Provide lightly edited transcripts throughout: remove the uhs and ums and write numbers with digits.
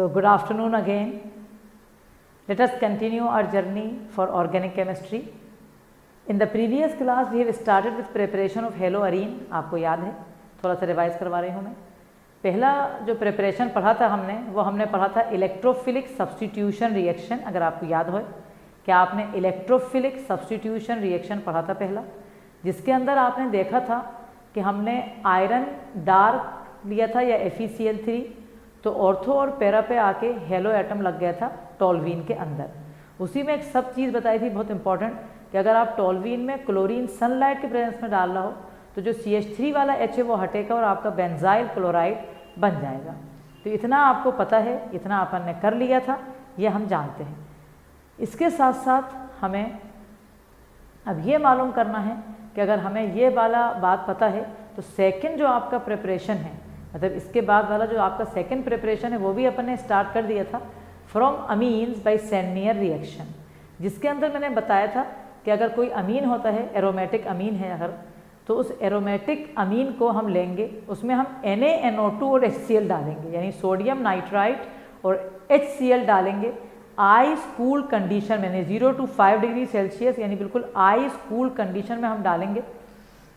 So good afternoon again. Let us continue our journey for organic chemistry. In the previous class we have started with preparation of haloarine. आपको याद है, थोड़ा सा revise करवा रही हूँ मैं. पहला जो प्रिपरेशन पढ़ा था हमने पढ़ा था इलेक्ट्रोफिलिक सब्स्टिट्यूशन रिएक्शन. अगर आपको याद हो क्या आपने इलेक्ट्रोफिलिक सब्स्टिट्यूशन रिएक्शन पढ़ा था पहला, जिसके अंदर आपने देखा था कि हमने आयरन डार्क लिया था या FeCl3, तो ऑर्थो और पैरा पे आके हेलो एटम लग गया था टोल्यूइन के अंदर. उसी में एक सब चीज़ बताई थी बहुत इंपॉर्टेंट कि अगर आप टोल्यूइन में क्लोरीन सनलाइट के प्रेजेंस में डाल रहा हो तो जो CH3 वाला H है वो हटेगा और आपका बेंजाइल क्लोराइड बन जाएगा. तो इतना आपको पता है, इतना अपन ने कर लिया था, ये हम जानते हैं. इसके साथ साथ हमें अब ये मालूम करना है कि अगर हमें ये वाला बात पता है तो सेकंड जो आपका प्रिपरेशन है, मतलब इसके बाद वाला जो आपका सेकंड प्रिपरेशन है वो भी अपन ने स्टार्ट कर दिया था फ्रॉम अमीन्स बाय सेंडनियर रिएक्शन, जिसके अंदर मैंने बताया था कि अगर कोई अमीन होता है, एरोमेटिक अमीन है अगर, तो उस एरोमेटिक अमीन को हम लेंगे, उसमें हम NaNO2 और HCl डालेंगे, यानी सोडियम नाइट्राइट और HCl डालेंगे आइस कूल कंडीशन में, 0 to 5 डिग्री सेल्सियस, यानी बिल्कुल आइस कूल कंडीशन में हम डालेंगे.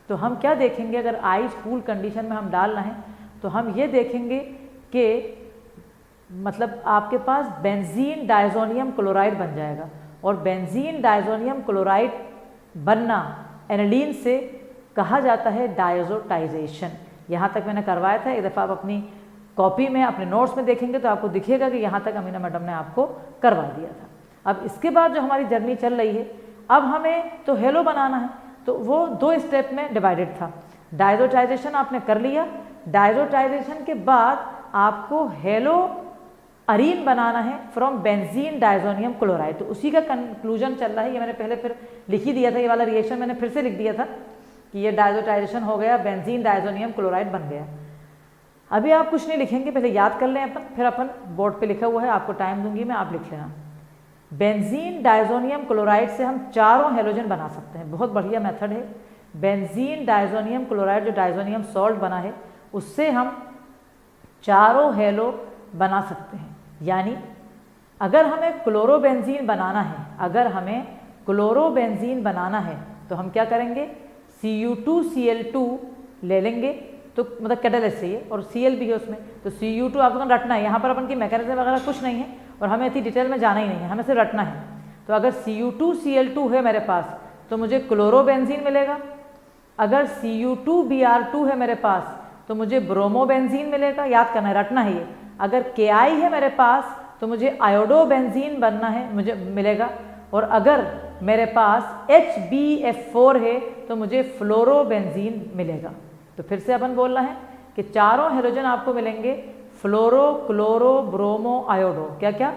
तो हम क्या देखेंगे, अगर आइस कूल कंडीशन में हम डाल रहे हैं तो हम ये देखेंगे कि मतलब आपके पास बेंजीन डायजोनियम क्लोराइड बन जाएगा. और बेंजीन डायजोनियम क्लोराइड बनना एनिलीन से कहा जाता है डायजोटाइजेशन. यहाँ तक मैंने करवाया था, एक दफ़ा आप अपनी कॉपी में अपने नोट्स में देखेंगे तो आपको दिखेगा कि यहाँ तक अमीना मैडम ने आपको करवा दिया था. अब इसके बाद जो हमारी जर्नी चल रही है, अब हमें तो हेलो बनाना है, तो वो 2 स्टेप में डिवाइडेड था. डायजोटाइजेशन आपने कर लिया, डायजोटाइजेशन के बाद आपको हेलो अरीन बनाना है फ्रॉम बेंजीन डायजोनियम क्लोराइड. तो उसी का कंक्लूजन चल रहा है. ये मैंने पहले फिर लिख ही दिया था, ये वाला रिएक्शन मैंने फिर से लिख दिया था कि ये डायजोटाइजेशन हो गया, बेंजीन डायजोनियम क्लोराइड बन गया. अभी आप कुछ नहीं लिखेंगे, पहले याद कर लें अपन, फिर अपन बोर्ड पे लिखा हुआ है, आपको टाइम दूंगी मैं, आप लिख लेना. बेंजीन डायजोनियम क्लोराइड से हम 4 हेलोजन बना सकते हैं. बहुत बढ़िया मेथड है. बेंजीन डायजोनियम क्लोराइड जो डायजोनियम सॉल्ट बना है उससे हम 4 हेलो बना सकते हैं. यानी अगर हमें क्लोरोबेंजीन बनाना है, अगर हमें क्लोरोबेंजीन बनाना है तो हम क्या करेंगे, Cu2Cl2 ले लेंगे, तो मतलब कैटालिस्ट से ये, और Cl भी है उसमें, तो Cu2 आपको रटना है. यहाँ पर अपन की मैकेनिज्म वगैरह कुछ नहीं है और हमें इतनी डिटेल में जाना ही नहीं है, हमें सिर्फ रटना है. तो अगर Cu2Cl2 है मेरे पास तो मुझे क्लोरोबेंजीन मिलेगा. अगर Cu2Br2 है मेरे पास तो मुझे ब्रोमोबेंजीन मिलेगा. याद करना है, रटना है ये. अगर Ki है मेरे पास तो मुझे आयोडोबेंजीन बनना है, मुझे मिलेगा. और अगर मेरे पास HbF4 है तो मुझे फ्लोरोबेंजीन मिलेगा. तो फिर से अपन बोल रहे हैं कि 4 हेलोजन आपको मिलेंगे, फ्लोरो क्लोरो ब्रोमो आयोडो. क्या क्या,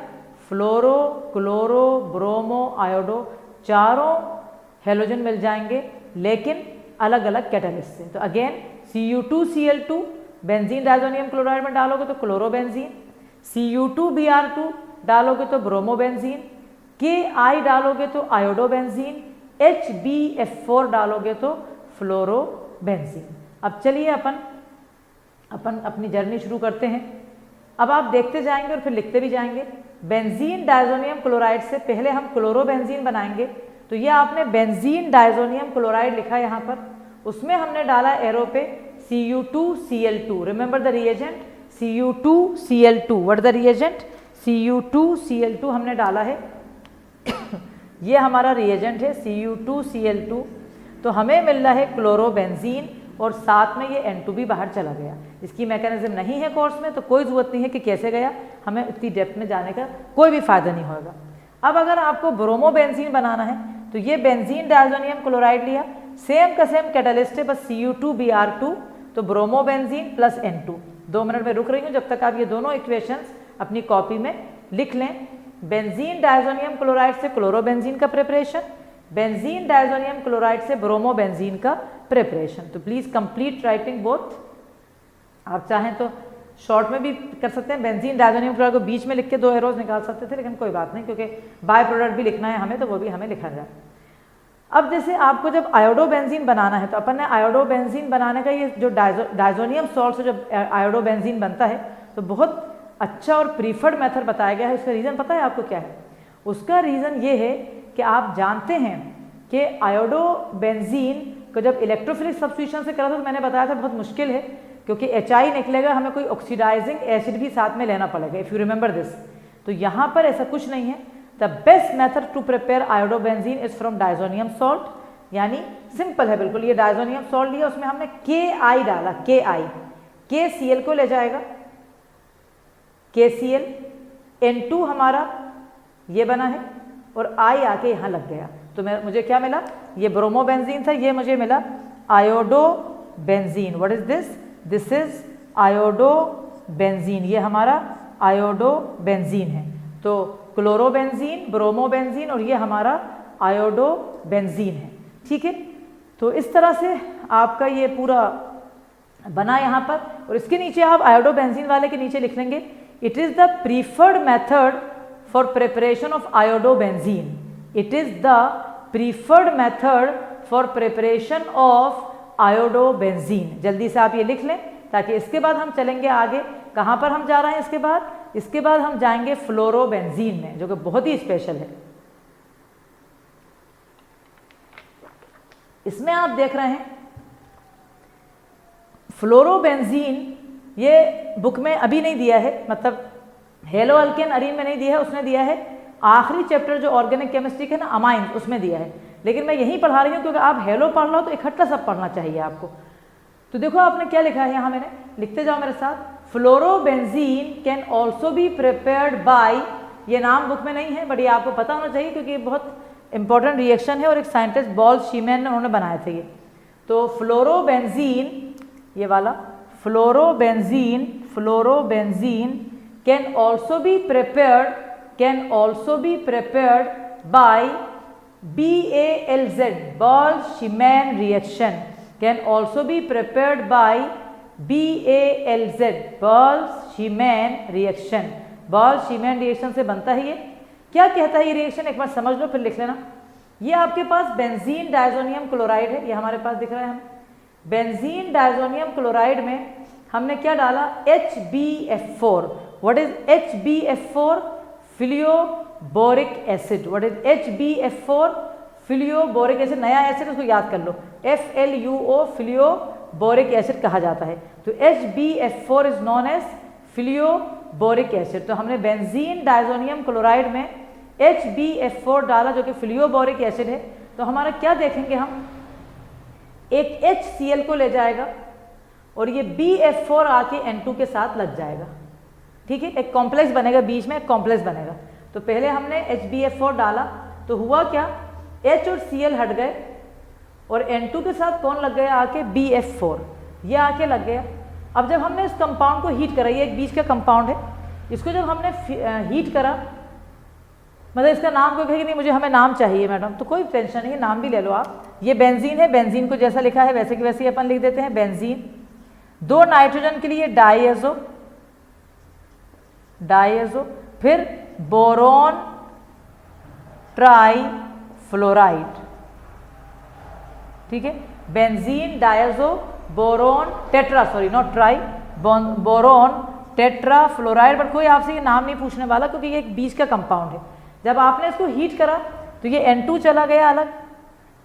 fluoro chloro bromo iodo, 4 halogen मिल जाएंगे, लेकिन अलग अलग कैटालिस्ट से. तो again Cu2Cl2 benzene diazonium chloride में डालोगे तो क्लोरोबेंजीन, Cu2Br2 डालोगे तो ब्रोमोबेंजीन, Ki डालोगे तो आयोडोबेंजीन, HbF4 डालोगे तो फ्लोरोबेंजीन. अब चलिए अपन अपनी जर्नी शुरू करते हैं. अब आप देखते जाएंगे और फिर लिखते भी जाएंगे. बेंजीन डायजोनियम क्लोराइड से पहले हम क्लोरोबेंजीन बनाएंगे. तो ये आपने बेंजीन डायजोनियम क्लोराइड लिखा यहाँ पर, उसमें हमने डाला एरो पे Cu2Cl2. Remember the reagent Cu2Cl2. What the reagent, Cu2Cl2 हमने डाला है. ये हमारा रिएजेंट है Cu2Cl2. तो हमें मिल रहा है क्लोरोबेंजीन और साथ में ये N2 भी बाहर चला गया. इसकी मैकेनिज्म नहीं है कोर्स में, तो कोई ज़रूरत नहीं है कि कैसे गया, हमें इतनी डेप्थ में जाने का कोई भी फ़ायदा नहीं होगा. अब अगर आपको ब्रोमोबेंजीन बनाना है तो ये बेंजीन डायजोनियम क्लोराइड लिया, सेम का सेम कैटालिस्ट है, बस Cu2Br2, तो ब्रोमोबेंजीन प्लस N2. 2 मिनट में रुक रही हूँ जब तक आप ये दोनों इक्वेशंस अपनी कॉपी में लिख लें. बेंजीन डायजोनियम क्लोराइड से क्लोरोबेंजीन का प्रिपरेशन, बेंजीन डायजोनियम क्लोराइड से ब्रोमोबेंजीन का प्रिपरेशन. तो प्लीज़ कंप्लीट राइटिंग बोथ. आप चाहें तो शॉर्ट में भी कर सकते हैं, बेंजीन डायजोनियम क्लोराइड को बीच में लिख के 2 एरोज निकाल सकते थे, लेकिन कोई बात नहीं, क्योंकि बाय प्रोडक्ट भी लिखना है हमें, तो वो भी हमें लिखा जाए. अब जैसे आपको जब आयोडोबेंजीन बनाना है तो अपन ने आयोडोबेंजीन बनाने का ये जो डायजोनियम सॉल्ट से जब आयोडोबेंजीन बनता है तो बहुत अच्छा और प्रीफर्ड मेथड बताया गया है। उसका रीज़न पता है आपको क्या है? उसका रीज़न ये है कि आप जानते हैं कि आयोडोबेंजीन को जब इलेक्ट्रोफिलिक सब्स्टिट्यूशन से करा था तो मैंने बताया था बहुत मुश्किल है, क्योंकि HI निकलेगा, हमें कोई ऑक्सीडाइजिंग एसिड भी साथ में लेना पड़ेगा, इफ़ यू रिमेंबर दिस। तो यहाँ पर ऐसा कुछ नहीं है। The best method to prepare iodobenzene is from diazonium salt, यानी सिंपल है बिल्कुल। ये डाइजोनियम सॉल्ट लिया, उसमें हमने KI डाला, KCl को ले जाएगा, KCl, N2 हमारा ये बना है और I आके यहाँ लग गया, तो मुझे क्या मिला? ये ब्रोमोबेंजीन था, ये मुझे मिला iodobenzene. What is this? This is iodobenzene, ये हमारा आयोडोबेंजीन है। तो क्लोरोबेंजीन, ब्रोमोबेंजीन और ये हमारा आयोडोबेंजीन है, ठीक है। तो इस तरह से आपका ये पूरा बना यहाँ पर, और इसके नीचे आप आयोडोबेंजीन वाले के नीचे लिख लेंगे, it is the preferred method for preparation of iodobenzene. It is the preferred method for preparation of iodobenzene. जल्दी से आप ये लिख लें, ताकि इसके बाद हम चलेंगे आगे। कहाँ पर हम जा रहे हैं इसके बाद? इसके बाद हम जाएंगे फ्लोरोबेंजीन में, जो कि बहुत ही स्पेशल है। इसमें आप देख रहे हैं फ्लोरोबेंजीन, ये बुक में अभी नहीं दिया है, मतलब हेलो अल्केन अरीन में नहीं दिया है, उसने दिया है आखिरी चैप्टर जो ऑर्गेनिक केमिस्ट्री के ना अमाइंस, उसमें दिया है। लेकिन मैं यहीं पढ़ा रही हूँ क्योंकि आप हेलो पढ़ लो तो इकट्ठा सब पढ़ना चाहिए आपको। तो देखो आपने क्या लिखा है यहाँ, मैंने लिखते जाओ मेरे साथ। Fluorobenzene can also be prepared bye, ये नाम बुक में नहीं है बट ये आपको पता होना चाहिए क्योंकि ये बहुत इंपॉर्टेंट रिएक्शन है और एक साइंटिस्ट बॉल-शीमैन ने उन्होंने बनाए थे ये। तो फ्लोरोबेंजीन, ये वाला fluorobenzene can also be prepared by BALZ, Balz Schiemann reaction, can also be prepared by BALZ, Balz Schiemann reaction. Balz Schiemann reaction से बनता है ये। क्या कहता है ये रिएक्शन, एक बार समझ लो फिर लिख लेना। ये आपके पास बेंजीन डायजोनियम क्लोराइड है, ये हमारे पास दिख रहा है हमें। बेंजीन डायजोनियम क्लोराइड में हमने क्या डाला? HbF4। What is HbF4? Fluoroboric acid. What is HbF4? Fluoroboric acid, नया एसिड, उसको याद कर लो, FLUO, फिलियोबोरिक एसिड कहा जाता है। तो HbF4 is known as fluoroboric acid. तो हमने बेंजीन डायजोनियम क्लोराइड में HbF4 डाला जो कि फिलियोबोरिक एसिड है। तो हमारा क्या देखेंगे हम, एक HCl को ले जाएगा और ये BF4 आके N2 के साथ लग जाएगा, ठीक है। एक कॉम्प्लेक्स बनेगा, बीच में एक कॉम्प्लेक्स बनेगा। तो पहले हमने HbF4 डाला तो हुआ क्या, H और Cl हट गए और N2 के साथ कौन लग गया आके? BF4, ये आके लग गया। अब जब हमने इस कंपाउंड को हीट करा, ये एक बीच का कंपाउंड है, इसको जब हमने हीट करा, मतलब इसका नाम कोई कहेगी नहीं मुझे, हमें नाम चाहिए मैडम, तो कोई टेंशन नहीं, नाम भी ले लो आप। ये बेंजीन है, बेंजीन को जैसा लिखा है वैसे कि वैसे ही अपन लिख देते हैं बेंजीन। 2 नाइट्रोजन के लिए डाइएजो, फिर बोरोन ट्राई फ्लोराइड, ठीक है। Benzene diazo boron tetra, sorry not tri, boron tetrafluoride. But कोई आपसे ये नाम नहीं पूछने वाला क्योंकि ये एक बीच का कंपाउंड है। जब आपने इसको हीट करा तो ये N2 चला गया अलग,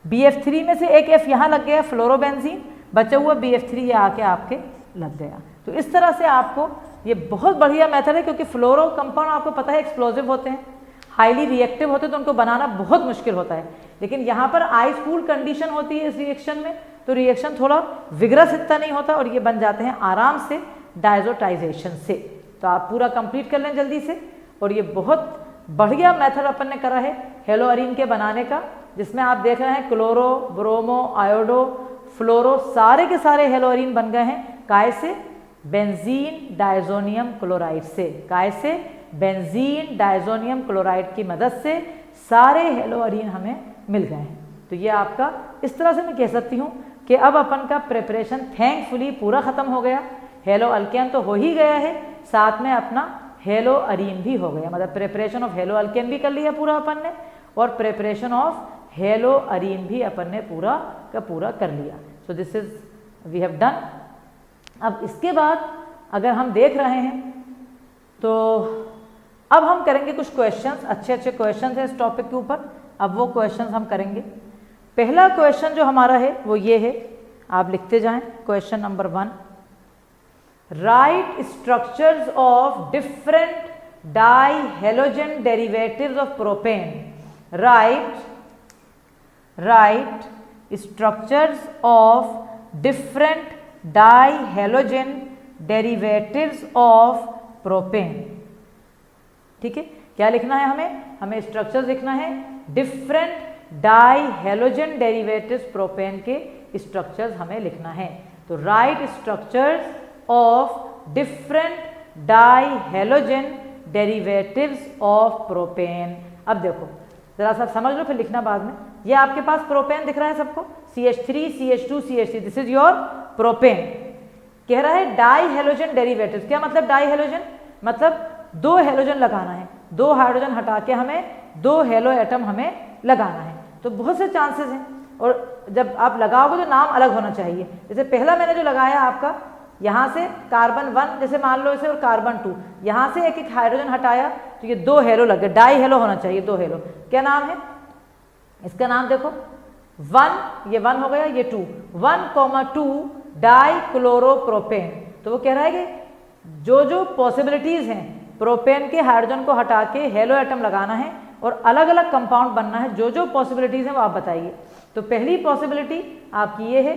BF3 में से एक F यहाँ लग गया, फ्लोरोबेंजीन, बचा हुआ BF3 ये आके आपके लग गया। तो इस तरह से आपको ये बहुत बढ़िया मेथड है, क्योंकि फ्लोरो कंपाउंड आपको पता है एक्सप्लोजिव होते हैं, हाईली रिएक्टिव होते हैं, तो उनको बनाना बहुत मुश्किल होता है। लेकिन यहाँ पर आइस कूल कंडीशन होती है इस रिएक्शन में, तो रिएक्शन थोड़ा विग्रस इतना नहीं होता और ये बन जाते हैं आराम से डायजोटाइजेशन से। तो आप पूरा कंप्लीट कर लें जल्दी से। और ये बहुत बढ़िया मेथड अपन ने करा है हेलो अरीन के बनाने का, जिसमें आप देख रहे हैं क्लोरो, ब्रोमो, आयोडो, फ्लोरो, सारे के सारे हेलो अरीन बन गए हैं। काय से? बेंजीन डायजोनियम क्लोराइड से। काय से? बेंजीन डायजोनियम क्लोराइड की मदद से सारे हेलो अरीन हमें मिल गए हैं। तो ये आपका इस तरह से मैं कह सकती हूँ कि अब अपन का प्रिपरेशन थैंकफुली पूरा ख़त्म हो गया। हेलो अल्केन तो हो ही गया है, साथ में अपना हेलो अरीन भी हो गया, मतलब प्रिपरेशन ऑफ हेलो अल्केन भी कर लिया पूरा अपन ने, और प्रिपरेशन ऑफ हेलो अरीन भी अपन ने पूरा का पूरा कर लिया। So this is we have done. अब इसके बाद अगर हम देख रहे हैं तो अब हम करेंगे कुछ क्वेश्चंस, अच्छे अच्छे क्वेश्चंस हैं इस टॉपिक के ऊपर। अब वो क्वेश्चंस हम करेंगे। पहला क्वेश्चन जो हमारा है वो ये है, आप लिखते जाएं। Question number 1, write structures of different dihalogen derivatives of propane. Write structures of different dihalogen derivatives of propane. ठीक है, क्या लिखना है हमें स्ट्रक्चर्स लिखना है, डिफरेंट डाइहेलोजन डेरिवेटिव्स प्रोपेन के स्ट्रक्चर्स हमें लिखना है। तो write structures of different dihalogen derivatives of propane. अब देखो जरा सा समझ लो, फिर लिखना बाद में। ये आपके पास प्रोपेन दिख रहा है सबको, CH3 CH2 CH3, this is your propane. कह रहा है डाइहेलोजन डेरिवेटिव्स। क्या मतलब डाइहेलोजन? मतलब 2 हेलोजन लगाना है, 2 हाइड्रोजन हटा के हमें 2 हेलो एटम हमें लगाना है। तो बहुत से चांसेस हैं, और जब आप लगाओगे तो नाम अलग होना चाहिए। जैसे पहला मैंने जो लगाया आपका, यहाँ से कार्बन 1 जैसे मान लो इसे, और कार्बन 2, यहाँ से एक एक हाइड्रोजन हटाया तो ये 2 हेलो लग गए, डाई हेलो होना चाहिए, 2 हेलो। क्या नाम है इसका? नाम देखो 1, ये 1 हो गया, ये 2, 1,2 डाइक्लोरोप्रोपेन। तो वो कह रहा है कि जो जो पॉसिबिलिटीज हैं, प्रोपेन के हाइड्रोजन को हटा के हेलो एटम लगाना है और अलग अलग कंपाउंड बनना है। जो जो पॉसिबिलिटीज हैं वो आप बताइए। तो पहली पॉसिबिलिटी आपकी ये है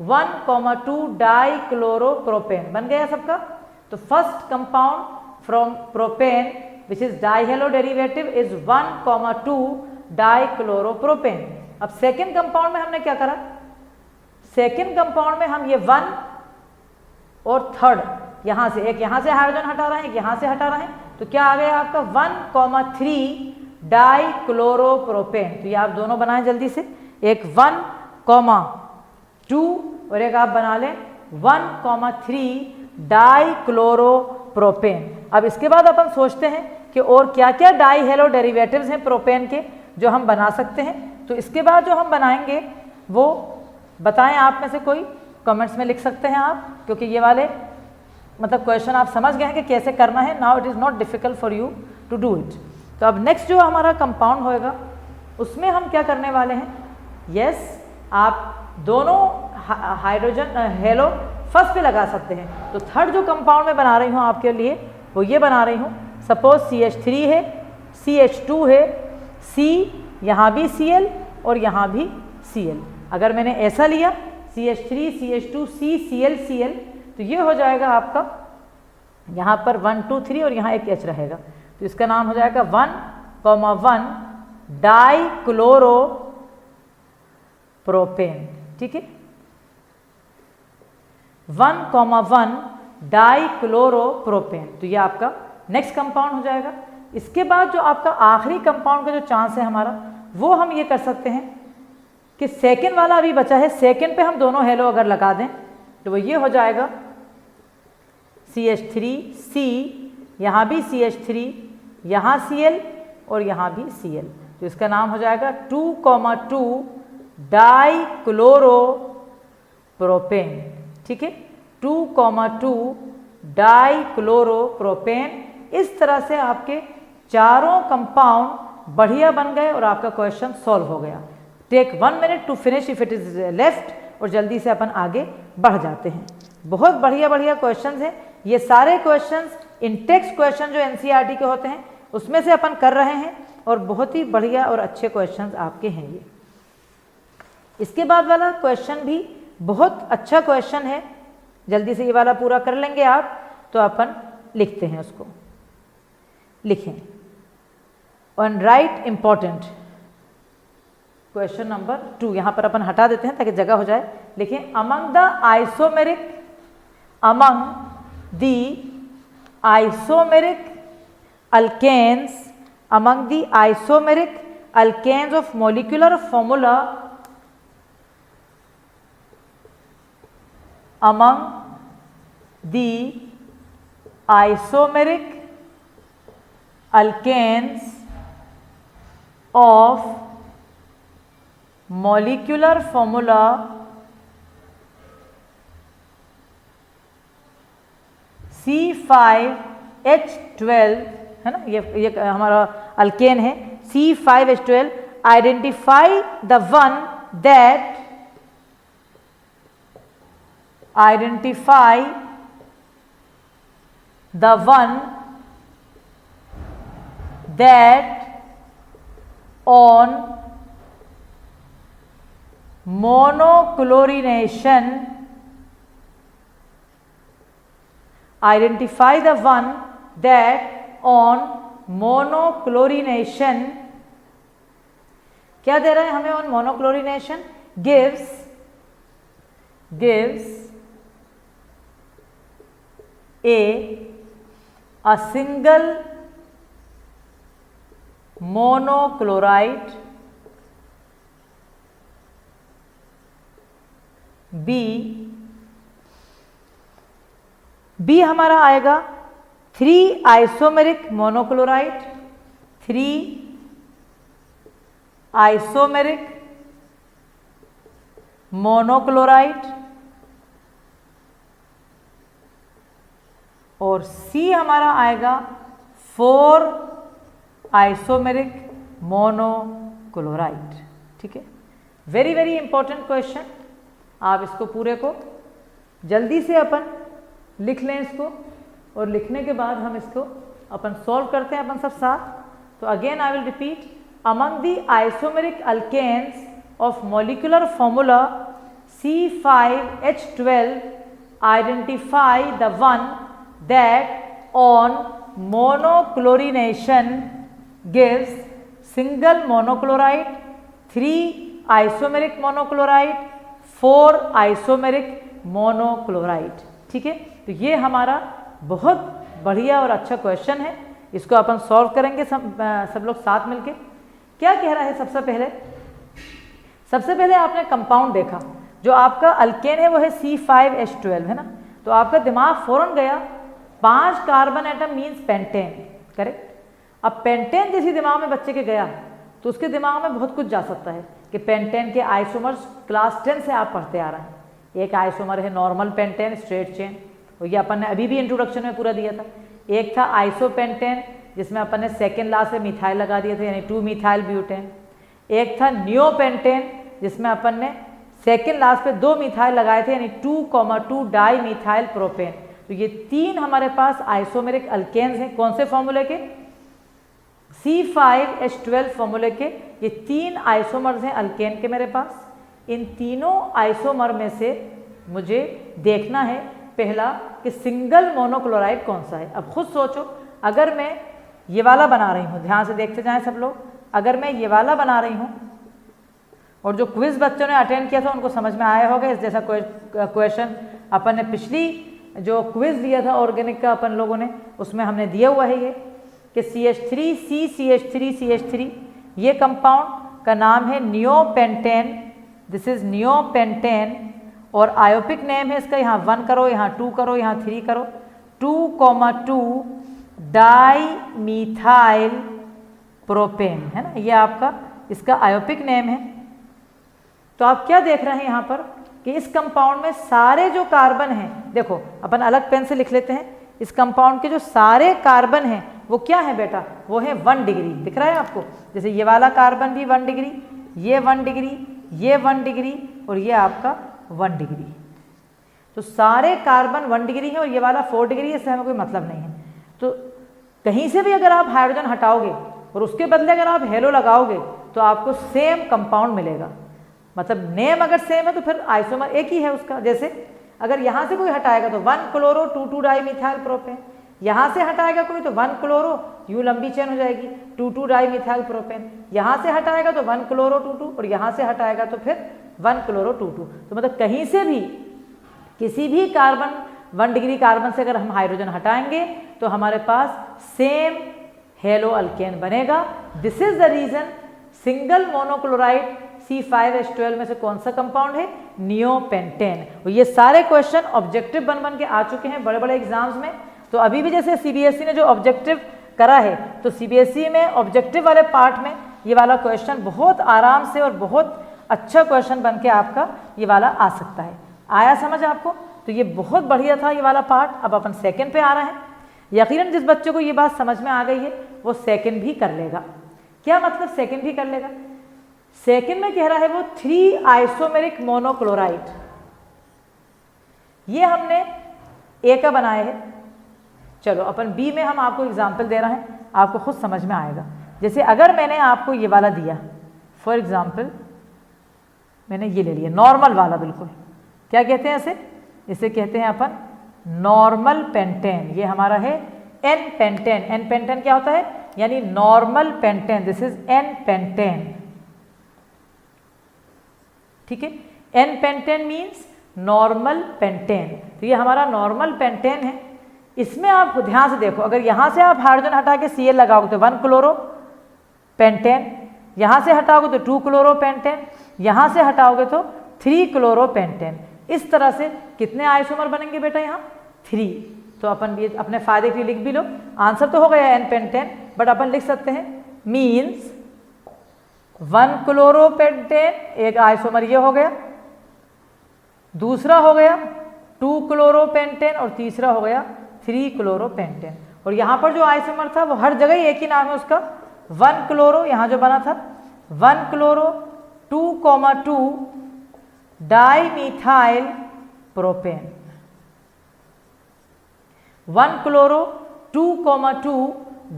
1,2 डाइक्लोरोप्रोपेन बन गया सबका। तो first compound from propane which is dihalo derivative is 1,2 dichloropropane. अब सेकेंड कंपाउंड में हमने क्या करा? सेकेंड कंपाउंड में हम ये 1 और थर्ड यहां से, एक यहां से हाइड्रोजन हटा रहे हैं, एक यहां से हटा रहे हैं। तो क्या आ गया आपका 1,3 डाइक्लोरोप्रोपेन। तो ये आप दोनों बनाएं जल्दी से, एक 1,2 और एक आप बना लें 1,3 डाइक्लोरोप्रोपेन। अब इसके बाद अपन सोचते हैं कि और क्या क्या डाइहेलो डेरिवेटिव्स हैं प्रोपेन के जो हम बना सकते हैं। तो इसके बाद जो हम बनाएंगे वो बताएं आप में से कोई, कमेंट्स में लिख सकते हैं आप, क्योंकि ये वाले मतलब क्वेश्चन आप समझ गए हैं कि कैसे करना है। Now it is not difficult for you to do it. तो अब नेक्स्ट जो हमारा कंपाउंड होएगा उसमें हम क्या करने वाले हैं? यस, आप दोनों हाइड्रोजन हेलो फर्स्ट पे लगा सकते हैं। तो थर्ड जो कंपाउंड में बना रही हूँ आपके लिए वो ये बना रही हूँ। सपोज CH3 है, CH2 है, C, यहाँ भी Cl और यहाँ भी Cl। अगर मैंने ऐसा लिया CH3 CH2 C Cl Cl, तो ये हो जाएगा आपका यहाँ पर 1 2 3 और यहाँ एक H रहेगा। तो इसका नाम हो जाएगा 1,1 डाइक्लोरोप्रोपेन। ठीक है, 1,1 डाइक्लोरोप्रोपेन। तो ये आपका नेक्स्ट कंपाउंड हो जाएगा। इसके बाद जो आपका आखिरी कंपाउंड का जो चांस है हमारा, वो हम ये कर सकते हैं कि सेकेंड वाला अभी बचा है, सेकेंड पे हम दोनों हेलो अगर लगा दें तो वो ये हो जाएगा CH3 C, यहाँ भी CH3, यहाँ Cl और यहाँ भी Cl। तो इसका नाम हो जाएगा 2,2 डाइक्लोरोप्रोपेन। ठीक है, 2,2 डाइक्लोरोप्रोपेन। इस तरह से आपके चारों कंपाउंड बढ़िया बन गए और आपका क्वेश्चन सॉल्व हो गया। Take 1 minute to finish if it is left, और जल्दी से अपन आगे बढ़ जाते हैं। बहुत बढ़िया बढ़िया क्वेश्चंस हैं। ये सारे क्वेश्चंस इन टेक्स्ट क्वेश्चन जो NCERT के होते हैं उसमें से अपन कर रहे हैं, और बहुत ही बढ़िया और अच्छे क्वेश्चंस आपके हैं ये। इसके बाद वाला क्वेश्चन भी बहुत अच्छा क्वेश्चन है, जल्दी से ये वाला पूरा कर लेंगे आप। तो अपन लिखते हैं उसको, लिखें on right important question number 2। यहाँ पर अपन हटा देते हैं ताकि जगह हो जाए। लिखें among the isomeric alkanes among the isomeric alkanes of molecular formula among the isomeric alkanes of molecular formula C5 H12 है ना, ये हमारा अल्केन है C5H12, identify the one that on monochlorination, identify the one that on monochlorination, क्या दे रहा है हमें on monochlorination, gives a single monochloride, B हमारा आएगा 3 आइसोमेरिक मोनोक्लोराइड, 3 आइसोमेरिक मोनोक्लोराइड, और C हमारा आएगा 4 आइसोमेरिक मोनोक्लोराइड। ठीक है, वेरी वेरी इंपॉर्टेंट क्वेश्चन। आप इसको पूरे को जल्दी से अपन लिख लें इसको, और लिखने के बाद हम इसको अपन सॉल्व करते हैं अपन सब साथ। तो again I will repeat, among the isomeric alkanes of molecular formula C5H12, identify the one that on monochlorination gives single monochloride, 3 isomeric monochloride, 4 isomeric monochloride। ठीक है, तो ये हमारा बहुत बढ़िया और अच्छा क्वेश्चन है, इसको अपन सॉल्व करेंगे सब लोग साथ मिलके। क्या कह रहा है, सबसे पहले आपने कंपाउंड देखा, जो आपका अल्केन है वो है C5H12 है ना, तो आपका दिमाग फौरन गया 5 carbon atom means pentane, correct. अब पेंटेन जैसे दिमाग में बच्चे के गया तो उसके दिमाग में बहुत कुछ जा सकता है कि पेंटेन के आइसोमर्स क्लास 10 से आप पढ़ते आ रहे हैं। एक आइसोमर है नॉर्मल पेंटेन स्ट्रेट चेन, और ये अपन ने अभी भी इंट्रोडक्शन में पूरा दिया था। एक था आइसोपेंटेन जिसमें अपन ने सेकेंड लास्ट में मिथाइल लगा दिए थे, यानी 2 मिथाइल ब्यूटेन। एक था नियोपेंटेन जिसमें अपन ने सेकेंड लास्ट पे 2 मिथाइल लगाए थे, यानी 2,2 डाई मिथाइल प्रोपेन। तो ये 3 हमारे पास आइसोमेरिक अल्केन्स हैं, कौन से फॉर्मूले के, C5H12 फॉर्मूले के। ये 3 आइसोमर्स हैं अल्केन के मेरे पास। इन तीनों आइसोमर में से मुझे देखना है पहला कि सिंगल मोनोक्लोराइड कौन सा है। अब खुद सोचो, अगर मैं ये वाला बना रही हूँ, ध्यान से देखते जाएं सब लोग, अगर मैं ये वाला बना रही हूँ, और जो क्विज बच्चों ने अटेंड किया था उनको समझ में आया होगा, इस जैसा क्वेश्चन अपन ने पिछली जो क्विज दिया था ऑर्गेनिक का अपन लोगों ने, उसमें हमने दिया हुआ है ये कि CH3CCH3CH3, ये कंपाउंड का नाम है नियोपेंटेन, दिस इज नियोपेंटेन, और आयोपिक नेम है इसका, यहाँ 1 करो, यहाँ 2 करो, यहाँ 3 करो, 2,2 डाई मिथाइल प्रोपेन है ना, ये आपका इसका आयोपिक नेम है। तो आप क्या देख रहे हैं यहाँ पर कि इस कंपाउंड में सारे जो कार्बन हैं, देखो अपन अलग पेन से लिख लेते हैं, इस कंपाउंड के जो सारे कार्बन हैं वो क्या है बेटा, वो है 1 डिग्री। दिख रहा है आपको, जैसे ये वाला कार्बन भी 1 डिग्री, ये 1 डिग्री, ये 1 डिग्री, और ये आपका 1 डिग्री। तो सारे कार्बन 1 डिग्री है और ये वाला 4 डिग्री है, इससे हमें कोई मतलब नहीं है। तो कहीं से भी अगर आप हाइड्रोजन हटाओगे और उसके बदले अगर आप हेलो लगाओगे तो आपको सेम कंपाउंड मिलेगा। मतलब नेम अगर सेम है तो फिर आइसोमर एक ही है उसका। जैसे अगर यहाँ से कोई हटाएगा तो 1 क्लोरो 2,2 डाई मिथाइल प्रोपेन, यहाँ से हटाएगा कोई तो 1 क्लोरो, यू लंबी चेन हो जाएगी 2,2 डाई मिथाइल प्रोपेन, यहाँ से हटाएगा तो 1 क्लोरो 2,2, और यहाँ से हटाएगा तो फिर 1 क्लोरो 2,2। तो मतलब कहीं से भी किसी भी कार्बन 1 डिग्री कार्बन से अगर हम हाइड्रोजन हटाएंगे तो हमारे पास सेम हेलो अल्केन बनेगा। This is the reason single monochloride C5H12 में से कौन सा कंपाउंड है, नियोपेंटेन। और ये सारे क्वेश्चन ऑब्जेक्टिव बन के आ चुके हैं बड़े बड़े एग्जाम्स में। तो अभी भी जैसे CBSE ने जो ऑब्जेक्टिव करा है, तो CBSE में ऑब्जेक्टिव वाले पार्ट में ये वाला क्वेश्चन बहुत आराम से और बहुत अच्छा क्वेश्चन बन के आपका ये वाला आ सकता है। आया समझ आपको? तो ये बहुत बढ़िया था ये वाला पार्ट। अब अपन सेकंड पे आ रहे हैं। यकीनन जिस बच्चे को ये बात समझ में आ गई है वो सेकंड भी कर लेगा। क्या मतलब सेकंड भी कर लेगा? सेकंड में कह रहा है वो 3 आइसोमेरिक मोनोक्लोराइड, ये हमने ए का बनाया है। चलो अपन बी में हम आपको एग्जाम्पल दे रहे हैं, आपको खुद समझ में आएगा। जैसे अगर मैंने आपको ये वाला दिया, फॉर एग्जाम्पल मैंने ये ले लिया नॉर्मल वाला, बिल्कुल क्या कहते हैं इसे कहते हैं अपन नॉर्मल पेंटेन। ये हमारा है एन पेंटेन। एन पेंटेन क्या होता है? यानी normal pentane, this is n pentane. ठीक है, n pentane means normal pentane. तो ये हमारा नॉर्मल पेंटेन है। इसमें आप ध्यान से देखो, अगर यहां से आप हाइड्रोजन हटा के Cl लगाओगे तो 1 क्लोरो पेंटेन, यहां से हटाओगे तो 2 क्लोरो पेंटेन, यहां से हटाओगे तो 3 क्लोरो पेंटेन। इस तरह से कितने आइसोमर बनेंगे बेटा? यहाँ 3। तो अपन ये अपने फायदे के लिए लिख भी लो। आंसर तो हो गया एन पेंटेन, बट अपन लिख सकते हैं मीन्स 1 क्लोरो पेंटेन, एक आइसोमर ये हो गया, दूसरा हो गया 2 क्लोरो पेंटेन और तीसरा हो गया 3 क्लोरो पेंटेन। और यहाँ पर जो आइसोमर था वो हर जगह एक ही नाम है उसका, 1 क्लोरो। यहाँ जो बना था 1 क्लोरो 2,2 डाइमीथाइल प्रोपेन, 1 क्लोरो 2,2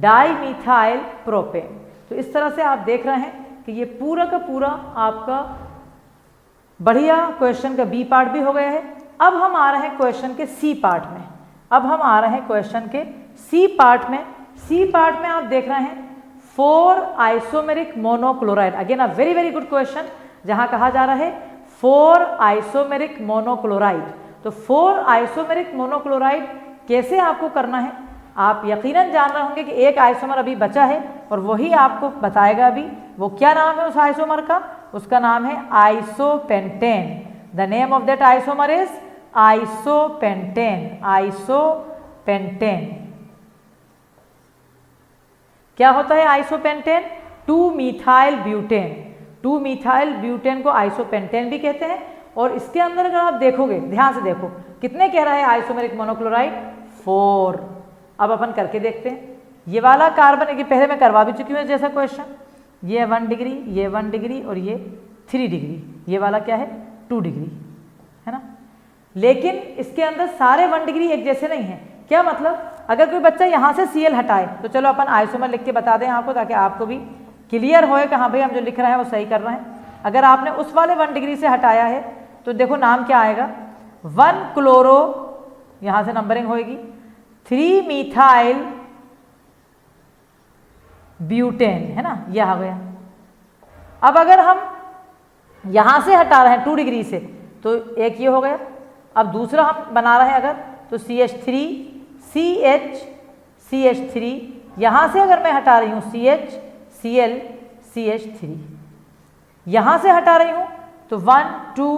डाइमीथाइल प्रोपेन। तो इस तरह से आप देख रहे हैं कि ये पूरा का पूरा आपका बढ़िया क्वेश्चन का बी पार्ट भी हो गया है। अब हम आ रहे हैं क्वेश्चन के सी पार्ट में। सी पार्ट में आप देख रहे हैं 4 isomeric monochloride. Again a very very good question, जहां कहा जा रहा है 4 आइसोमेरिक मोनोक्लोराइड। तो 4 आइसोमेरिक मोनोक्लोराइड कैसे आपको करना है? आप यकीनन जान रहे होंगे कि एक आइसोमर अभी बचा है और वही आपको बताएगा अभी। वो क्या नाम है उस आइसोमर का? उसका नाम है isopentane. The name of that isomer is isopentane. Isopentane क्या होता है? Isopentane 2 methyl butane. 2 methyl butane को आइसोपेंटेन भी कहते हैं। और इसके अंदर अगर आप देखोगे, ध्यान से देखो, कितने कह रहा है आइसोमेरिक मोनोक्लोराइड? 4। अब अपन करके देखते हैं। ये वाला कार्बन, ये पहले मैं करवा भी चुकी हूँ जैसा क्वेश्चन, ये 1 डिग्री, ये 1 डिग्री और ये 3 डिग्री। ये वाला क्या है? 2 डिग्री, है ना। लेकिन इसके अंदर सारे 1 डिग्री एक जैसे नहीं है। क्या मतलब? अगर कोई बच्चा यहाँ से Cl हटाए तो चलो अपन आइसोमर लिख के बता दें आपको, ताकि आपको भी क्लियर होए कि हाँ भाई हम जो लिख रहे हैं वो सही कर रहे हैं। अगर आपने उस वाले 1 डिग्री से हटाया है तो देखो नाम क्या आएगा? 1 क्लोरो, यहाँ से नंबरिंग होएगी, 3 मिथाइल ब्यूटेन, है ना, यह आ गया। अब अगर हम यहां से हटा रहे हैं 2 डिग्री से तो एक ये हो गया। अब दूसरा हम बना रहे हैं अगर, तो CH3 CH3, यहां से अगर मैं हटा रही हूं CH Cl CH3, यहां से हटा रही हूं तो 1 2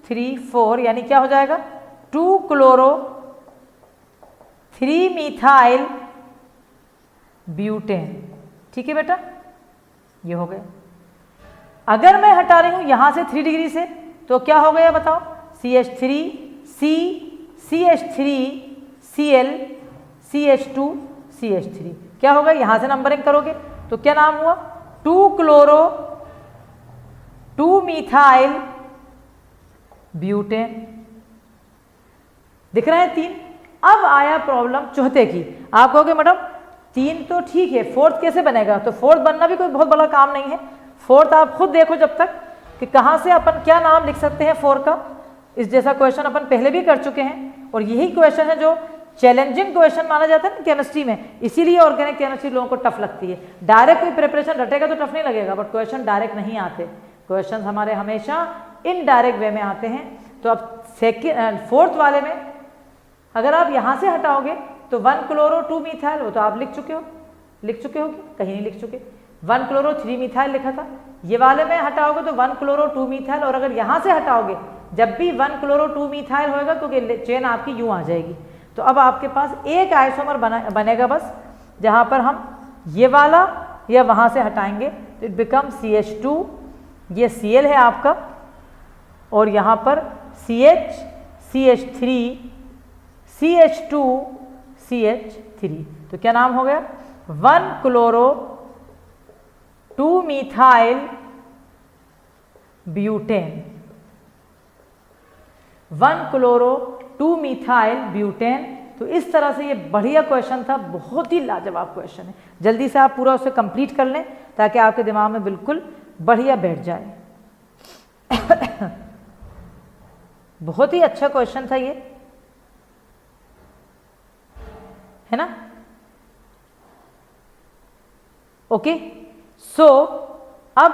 3 4, यानी क्या हो जाएगा? 2 क्लोरो 3 मिथाइल ब्यूटेन। ठीक है बेटा, ये हो गया। अगर मैं हटा रही हूं यहां से 3 डिग्री से तो क्या हो गया बताओ? CH3 CH3 Cl CH2 CH3। क्या होगा? यहां से नंबरिंग करोगे तो क्या नाम हुआ? 2 क्लोरो 2 मिथाइल ब्यूटेन। दिख रहा है 3। अब आया प्रॉब्लम चौथे की। आप कहोगे मैडम 3 तो ठीक है, 4th कैसे बनेगा? तो 4th बनना भी कोई बहुत बड़ा काम नहीं है। 4th आप खुद देखो जब तक कि कहाँ से अपन क्या नाम लिख सकते हैं 4 का। इस जैसा क्वेश्चन अपन पहले भी कर चुके हैं और यही क्वेश्चन है जो चैलेंजिंग क्वेश्चन माना जाता है ना केमिस्ट्री में, इसीलिए ऑर्गेनिक केमिस्ट्री लोगों को टफ लगती है। डायरेक्ट कोई प्रिपरेशन रटेगा तो टफ नहीं लगेगा, बट क्वेश्चन डायरेक्ट नहीं आते। क्वेश्चन हमारे हमेशा इनडायरेक्ट वे में आते हैं। तो अब 4th वाले में अगर आप यहाँ से हटाओगे तो 1 क्लोरो 2 मिथाइल, वो तो आप लिख चुके हो कहीं नहीं लिख चुके। 1 क्लोरो 3 मिथाइल लिखा था। ये वाले में हटाओगे तो 1 क्लोरो 2 मिथाइल, और अगर यहाँ से हटाओगे जब भी 1 क्लोरो 2 मिथाइल होएगा तो चेन आपकी यूं आ जाएगी। तो अब आपके पास एक आइसोमर बनेगा बस, जहाँ पर हम ये वाला या वहाँ से हटाएंगे तो इट बिकम CH2, ये Cl है आपका, और यहाँ पर CH CH3 CH2 CH3। तो क्या नाम हो गया? 1 chloro 2 methyl butane. 1 chloro 2 methyl butane. तो इस तरह से ये बढ़िया क्वेश्चन था, बहुत ही लाजवाब क्वेश्चन है। जल्दी से आप पूरा उसे कंप्लीट कर लें ताकि आपके दिमाग में बिल्कुल बढ़िया बैठ जाए। बहुत ही अच्छा क्वेश्चन था ये, है ना? ओके, सो अब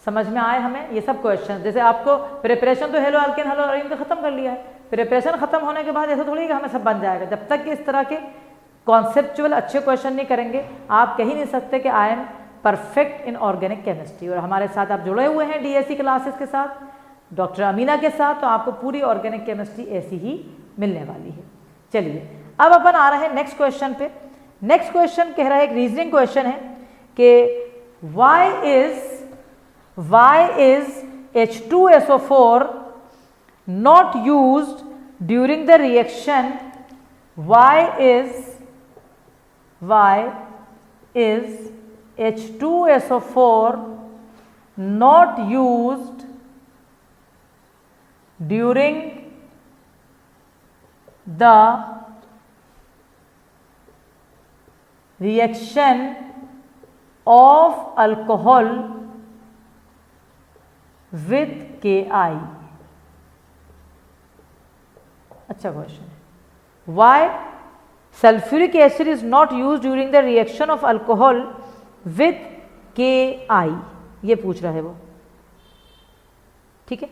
समझ में आए हमें ये सब क्वेश्चन। जैसे आपको प्रिपरेशन तो हेलो अल्केन हेलो अरीन का खत्म कर लिया है, प्रिपरेशन खत्म होने के बाद ऐसा थोड़ी कि हमें सब बन जाएगा। जब तक कि इस तरह के कॉन्सेप्चुअल अच्छे क्वेश्चन नहीं करेंगे आप कह ही नहीं सकते कि I am perfect in organic chemistry. और हमारे साथ आप जुड़े हुए हैं DSc क्लासेस के साथ, डॉक्टर अमीना के साथ, तो आपको पूरी ऑर्गेनिक केमिस्ट्री ऐसी ही मिलने वाली है। चलिए अब अपन आ रहे हैं नेक्स्ट क्वेश्चन पे। नेक्स्ट क्वेश्चन कह रहा है, एक रीजनिंग क्वेश्चन है कि why is H2SO4 not used during the reaction? Why is H2SO4 not used during the reaction of alcohol with Ki? अच्छा क्वेश्चन है। Why sulfuric acid is not used during the reaction of alcohol with Ki? ये पूछ रहा है वो, ठीक है।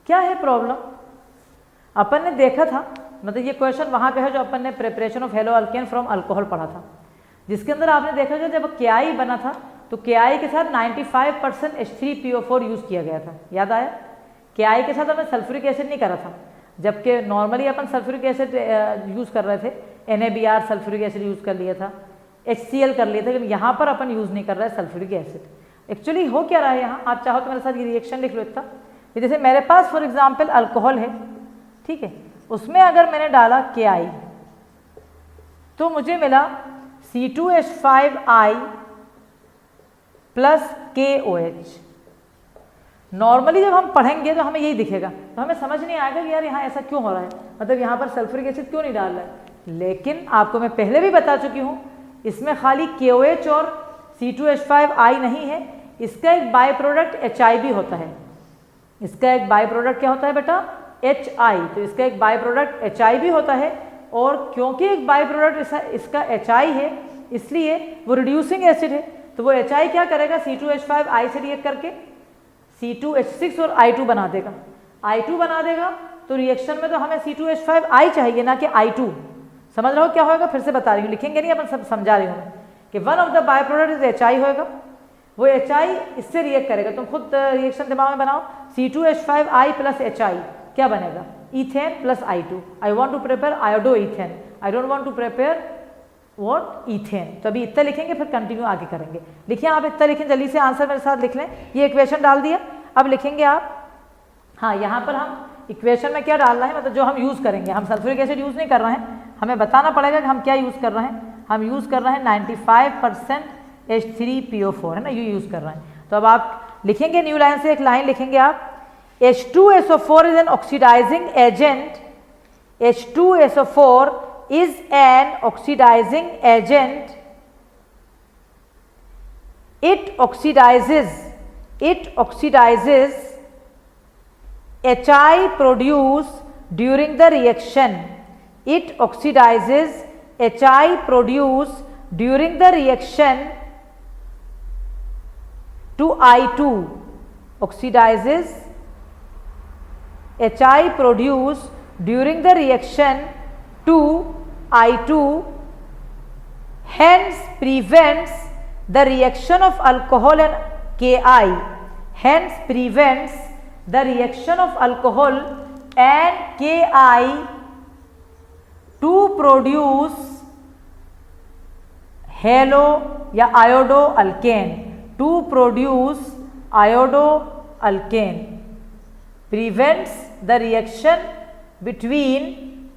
क्या है प्रॉब्लम? अपन ने देखा था, मतलब ये क्वेश्चन वहां का है जो अपन ने preparation of hello alkane from alcohol पढ़ा था, जिसके अंदर आपने देखा था जब Ki बना था तो Ki के साथ 95% H3PO4 यूज किया गया था। याद आया? Ki के साथ हमने सल्फ्यूरिक एसिड नहीं करा था, जबकि नॉर्मली अपन सल्फ्यूरिक एसिड यूज कर रहे थे, NaBr सल्फ्यूरिक एसिड यूज कर लिया था, HCl कर लिया था, लेकिन यहाँ पर अपन यूज नहीं कर रहे सल्फ्यूरिक एसिड। एक्चुअली हो क्या रहा है यहाँ, आप चाहो तो मेरे साथ ये रिएक्शन लिख लो इतना। जैसे मेरे पास फॉर एग्जाम्पल अल्कोहल है, ठीक है, उसमें अगर मैंने डाला Ki तो मुझे मिला C2H5I प्लस KOH। नॉर्मली जब हम पढ़ेंगे तो हमें यही दिखेगा, तो हमें समझ नहीं आएगा कि यार यहाँ ऐसा क्यों हो रहा है, मतलब यहाँ पर सल्फ्यूरिक एसिड क्यों नहीं डाल रहा है। लेकिन आपको मैं पहले भी बता चुकी हूँ, इसमें खाली KOH और C2H5I नहीं है, इसका एक बाय प्रोडक्ट HI भी होता है। इसका एक बाय प्रोडक्ट क्या होता है बेटा? HI। तो इसका एक बाय प्रोडक्ट HI भी होता है, और क्योंकि एक बाय प्रोडक्ट इसका HI है इसलिए वो रिड्यूसिंग एसिड है, तो वो HI क्या करेगा? C2H5I से रिएक्ट करके C2H6 और I2 बना देगा। I2 बना देगा तो रिएक्शन में तो हमें C2H5I चाहिए ना कि I2। समझ रहे हो क्या होगा? फिर से बता रही हूँ, लिखेंगे नहीं, अपन सब समझा रही हूँ कि one of the by product is HI होगा, वो HI इससे रिएक्ट करेगा। तुम खुद रिएक्शन दिमाग में बनाओ, C2H5I प्लस HI क्या बनेगा? Ethane plus I2। I want to prepare iodoethane, I don't want to prepare what? Ethane. तो अभी इतना लिखेंगे फिर कंटिन्यू आगे करेंगे। लिखिए आप इतना लिखें, जल्दी से आंसर मेरे साथ लिख लें। ये इक्वेशन डाल दिया, अब लिखेंगे आप, हाँ यहाँ पर हम इक्वेशन में क्या डालना है, मतलब जो हम यूज़ करेंगे, हम सल्फ्यूरिक एसिड यूज़ नहीं कर रहे हैं, हमें बताना पड़ेगा कि हम क्या यूज़ कर रहे हैं। हम यूज़ कर रहे हैं 95% H3PO4, है ना, ये यूज़ कर रहे हैं। तो अब आप लिखेंगे न्यू लाइन से एक लाइन लिखेंगे आप, H2SO4 is an oxidizing agent. H2SO4 is an oxidizing agent. It oxidizes HI produced during the reaction. It oxidizes HI produced during the reaction to I2. Oxidizes HI produced during the reaction to I2, hence prevents the reaction of alcohol and Ki. Hence prevents the reaction of alcohol and Ki to produce halo या iodo alkane, to produce iodo alkane. Prevents the reaction between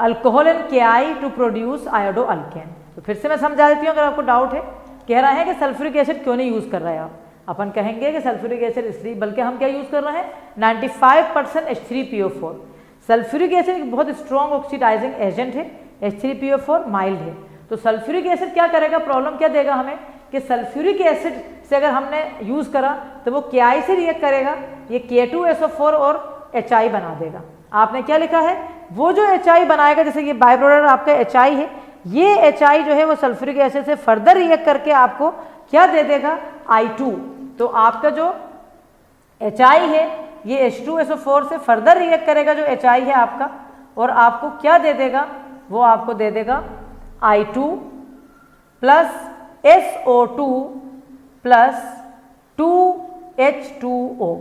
alcohol and KI to produce iodoalkane. तो फिर से मैं समझा देती हूँ अगर आपको डाउट है। कह रहा है कि सल्फ्यूरिक एसिड क्यों नहीं यूज कर रहे हैं आप। अपन कहेंगे कि सल्फ्यूरिक एसिड इसलिए, बल्कि हम क्या यूज कर रहे हैं 95% H3PO4। सल्फ्यूरिक एसिड एक बहुत स्ट्रॉन्ग ऑक्सीडाइजिंग एजेंट है, H3PO4 माइल्ड है। तो सल्फ्यूरिक एसिड क्या करेगा, प्रॉब्लम क्या देगा हमें कि सल्फ्यूरिक एसिड से अगर हमने यूज करा तो वो KI से रिएक्ट करेगा, ये K2SO4 और HI बना देगा। आपने क्या लिखा है, वो जो HI बनाएगा, जैसे ये बाय प्रोडक्ट आपका HI है, ये HI जो है वो सल्फ्यूरिक एसिड से फर्दर रिएक्ट करके आपको क्या दे देगा I2। तो आपका जो HI है ये H2SO4 से फर्दर रिएक्ट करेगा जो HI है आपका, और आपको क्या दे देगा, वो आपको दे देगा I2 plus SO2 plus 2H2O।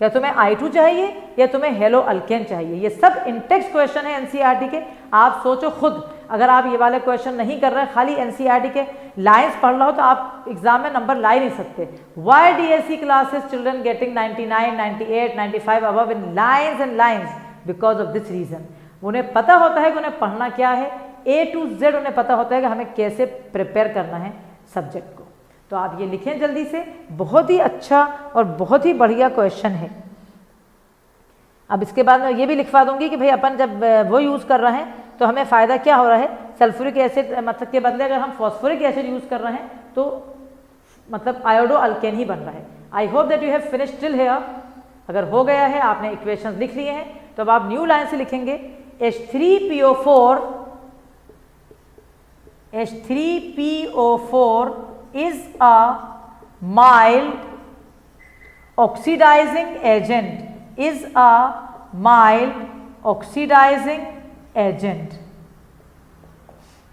क्या तुम्हें I2 चाहिए या तुम्हें हेलो अल्केन चाहिए? ये सब इंटेक्स्ट क्वेश्चन है NCERT के। आप सोचो खुद, अगर आप ये वाले क्वेश्चन नहीं कर रहे, खाली NCERT के लाइंस पढ़ रहा हो तो आप एग्जाम में नंबर ला ही नहीं सकते। Why DSE classes children getting 99, 98, 95 above in lines and lines? Because of this reason। उन्हें पता होता है कि उन्हें पढ़ना क्या है, A to Z उन्हें पता होता है कि हमें कैसे प्रिपेयर करना है सब्जेक्ट को। तो आप ये लिखें जल्दी से, बहुत ही अच्छा और बहुत ही बढ़िया क्वेश्चन है। अब इसके बाद मैं ये भी लिखवा दूंगी कि भाई अपन जब वो यूज़ कर रहे हैं तो हमें फ़ायदा क्या हो रहा है। सल्फ्यूरिक एसिड मतलब के बदले अगर हम फॉस्फोरिक एसिड यूज़ कर रहे हैं तो मतलब आयोडो अल्केन ही बन रहा है। I hope that you have finished till here. अगर हो गया है, आपने इक्वेशंस लिख लिए हैं, तो अब आप न्यू लाइन से लिखेंगे H3PO4 is a mild oxidizing agent, is a mild oxidizing agent।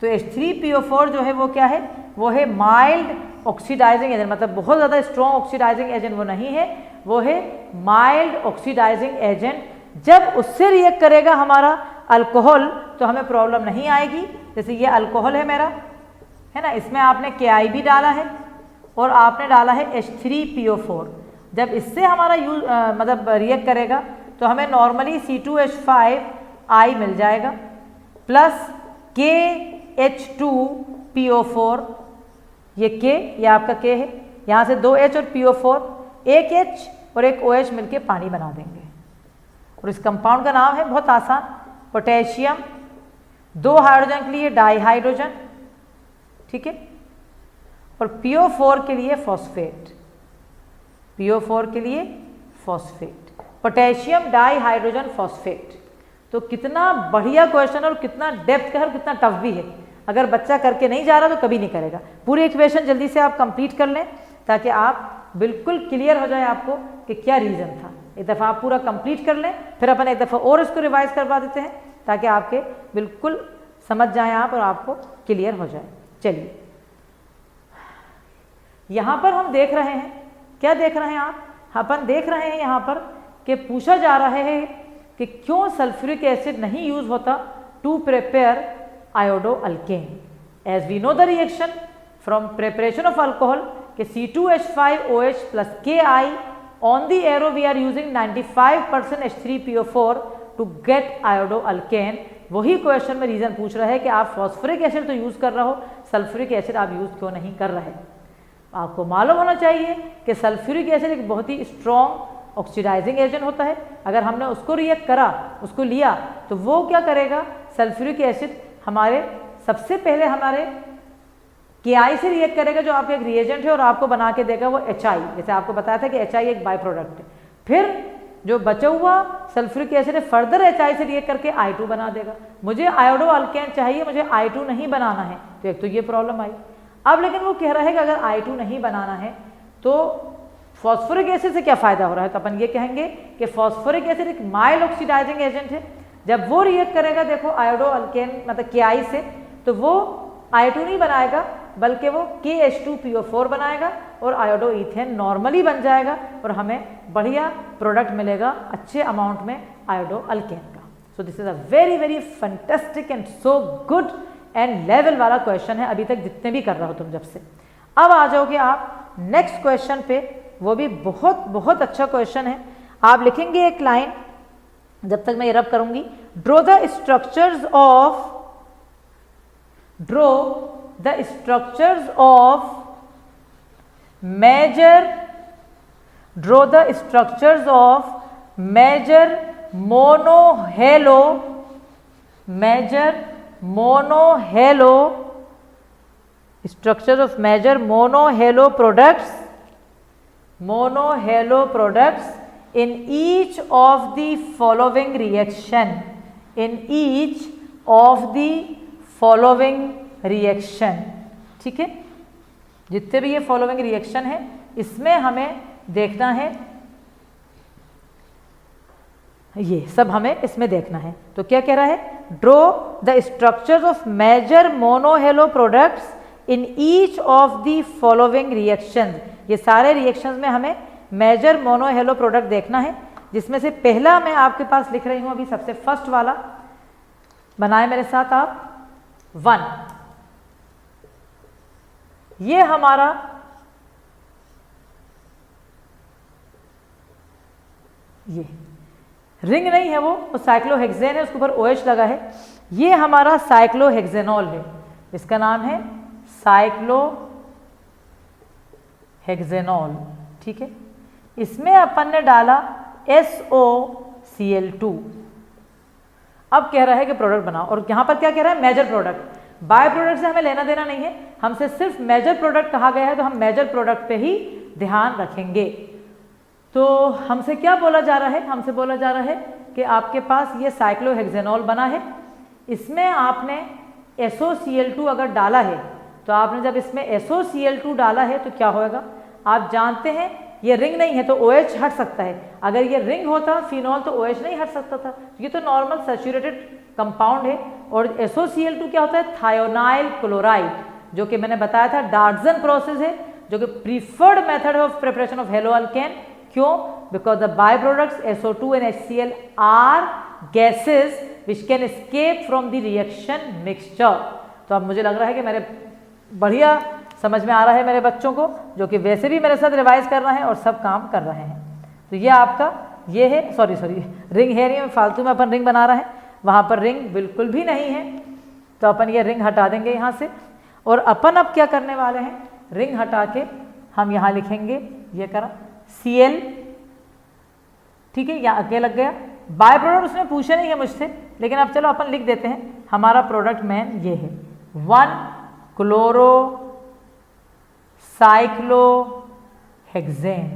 तो H3PO4 जो है वो क्या है, वो है माइल्ड ऑक्सीडाइजिंग एजेंट, मतलब बहुत ज़्यादा स्ट्रॉन्ग ऑक्सीडाइजिंग एजेंट वो नहीं है, वो है माइल्ड ऑक्सीडाइजिंग एजेंट। जब उससे रिएक्ट करेगा हमारा अल्कोहल तो हमें प्रॉब्लम नहीं आएगी। जैसे ये अल्कोहल है मेरा, है ना, इसमें आपने KI भी डाला है और आपने डाला है H3PO4। जब इससे हमारा मतलब रिएक्ट करेगा तो हमें नॉर्मली C2H5I मिल जाएगा प्लस KH2PO4। ये K, ये आपका K है, यहाँ से 2H और PO4, एक H और एक OH मिलके पानी बना देंगे। और इस कंपाउंड का नाम है बहुत आसान, पोटेशियम, 2 हाइड्रोजन के लिए डाईहाइड्रोजन, ठीक है, और PO4 के लिए फॉस्फेट, PO4 के लिए फॉस्फेट, पोटेशियम डाईहाइड्रोजन फॉस्फेट। तो कितना बढ़िया क्वेश्चन और कितना डेप्थ का है और कितना टफ भी है। अगर बच्चा करके नहीं जा रहा तो कभी नहीं करेगा। पूरी इक्वेशन जल्दी से आप कंप्लीट कर लें ताकि आप बिल्कुल क्लियर हो जाए आपको कि क्या रीज़न था। एक दफ़ा आप पूरा कंप्लीट कर लें, फिर अपन एक दफ़ा और इसको रिवाइज करवा देते हैं ताकि आपके बिल्कुल समझ जाएं आप और आपको क्लियर हो जाए। चलिए, यहाँ पर हम देख रहे हैं, क्या देख रहे हैं आप, अपन देख रहे हैं यहाँ पर कि पूछा जा रहा है कि क्यों सल्फ्यूरिक एसिड नहीं यूज होता to prepare iodoalkane. As we know the reaction from preparation of alcohol कि C2H5OH plus KI on the arrow we are using 95% H3PO4 to get iodo alkane. वही क्वेश्चन में reason पूछ रहा है कि आप फॉस्फोरिक एसिड तो use कर रहे हो, सल्फ्यूरिक एसिड आप यूज क्यों नहीं कर रहे। आपको मालूम होना चाहिए कि सल्फ्यूरिक एसिड एक बहुत ही स्ट्रॉन्ग ऑक्सीडाइजिंग एजेंट होता है। अगर हमने उसको रिएक्ट करा, उसको लिया, तो वो क्या करेगा, सल्फ्यूरिक एसिड हमारे सबसे पहले हमारे KI से रिएक्ट करेगा जो आपका एक रिएजेंट है और आपको बना के देगा वो HI। जैसे आपको बताया था कि HI एक बाय प्रोडक्ट है। फिर जो बचा हुआ सल्फ्यूरिक एसिड फर्दर HI से रिएक्ट करके I2 बना देगा। मुझे आयोडो अल्केन चाहिए, मुझे I2 नहीं बनाना है, तो एक तो ये प्रॉब्लम आई। अब लेकिन वो कह रहा है कि अगर I2 नहीं बनाना है तो फॉस्फोरिक एसिड से क्या फायदा हो रहा है। तो अपन ये कहेंगे कि फॉस्फोरिक एसिड एक माइल्ड ऑक्सीडाइजिंग एजेंट है। जब वो रिएक्ट करेगा देखो आयोडो अल्केन मतलब KI से, तो वो I2 नहीं बनाएगा बल्कि वो KH2PO4 बनाएगा और आयोडो ईथेन नॉर्मली बन जाएगा और हमें बढ़िया प्रोडक्ट मिलेगा अच्छे अमाउंट में आयोडो अल्केन का। सो this is a very very fantastic and so good and level वाला क्वेश्चन है अभी तक जितने भी कर रहे हो तुम जब से। अब आ जाओगे आप नेक्स्ट क्वेश्चन पे, वो भी बहुत बहुत अच्छा क्वेश्चन है। आप लिखेंगे एक लाइन जब तक मैं ये रब करूंगी, draw the structures of major monohalo products in each of the following reaction। ठीक है, जितने भी ये फॉलोइंग रिएक्शन है इसमें हमें देखना है, ये सब हमें इसमें देखना है। तो क्या कह रहा है, draw the structures of major monohalo products in each of the following reactions. ये सारे रिएक्शंस में हमें मेजर मोनोहेलो प्रोडक्ट देखना है, जिसमें से पहला मैं आपके पास लिख रही हूं अभी, सबसे फर्स्ट वाला बनाए मेरे साथ आप, 1। ये हमारा ये रिंग नहीं है, वो साइक्लोहेक्सेन है, उसके ऊपर OH लगा है। ये हमारा साइक्लोहेक्सेनॉल है, इसका नाम है साइक्लोहेक्सेनॉल। ठीक है, इसमें अपन ने डाला SOCl2। अब कह रहा है कि प्रोडक्ट बनाओ, और यहां पर क्या कह रहा है, मेजर प्रोडक्ट। बाय प्रोडक्ट से हमें लेना देना नहीं है, हमसे सिर्फ मेजर प्रोडक्ट कहा गया है, तो हम मेजर प्रोडक्ट पे ही ध्यान रखेंगे। तो हमसे क्या बोला जा रहा है, हमसे बोला जा रहा है कि आपके पास ये साइक्लोहेक्सेनॉल बना है, इसमें आपने SOCl2 अगर डाला है, तो आपने जब इसमें SOCl2 डाला है तो क्या होगा, आप जानते हैं ये रिंग नहीं है तो OH हट सकता है। अगर ये रिंग होता फिनॉल तो OH नहीं हट सकता था। ये तो नॉर्मल सैचुरेटेड कंपाउंड है। और SOCl2 क्या होता है, थायोनाइल क्लोराइड, जो कि मैंने बताया था डार्जन प्रोसेस है, जो कि preferred method of preparation of haloalkane. क्यों, because the by products SO2 and HCl are gases which can escape from the reaction mixture. तो अब मुझे लग रहा है कि मेरे बढ़िया समझ में आ रहा है मेरे बच्चों को, जो कि वैसे भी मेरे साथ रिवाइज कर रहे हैं और सब काम कर रहे हैं। तो ये आपका ये है, सॉरी रिंग है नहीं, फालतू में अपन रिंग बना रहे हैं, वहाँ पर रिंग बिल्कुल भी नहीं है। तो अपन ये रिंग हटा देंगे यहाँ से, और अपन अब क्या करने वाले हैं, रिंग हटा के हम यहाँ लिखेंगे, ये करा Cl। ठीक है, यहाँ आगे लग गया। बाय प्रोडक्ट उसने पूछे नहीं है मुझसे, लेकिन अब चलो अपन लिख देते हैं, हमारा प्रोडक्ट मेन ये है, 1 chloro cyclohexane.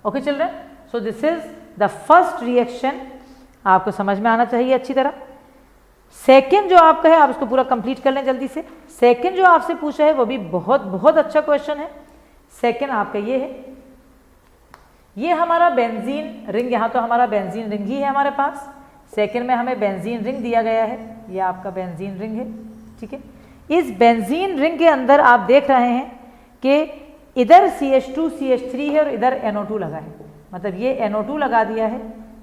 Okay children, so this is the first reaction, आपको समझ में आना चाहिए अच्छी तरह। सेकंड जो आपका है, आप इसको पूरा कंप्लीट कर लें जल्दी से। सेकंड जो आपसे पूछा है वो भी बहुत बहुत अच्छा क्वेश्चन है। सेकंड आपका ये है, ये हमारा बेंजीन रिंग, यहाँ तो हमारा बेंजीन रिंग ही है हमारे पास। सेकंड में हमें बेंजीन रिंग दिया गया है, ये आपका बेंजीन रिंग है। ठीक है, इस बेंजीन रिंग के अंदर आप देख रहे हैं कि इधर CH2 CH3 है और इधर NO2 लगा है, मतलब ये NO2 लगा दिया है,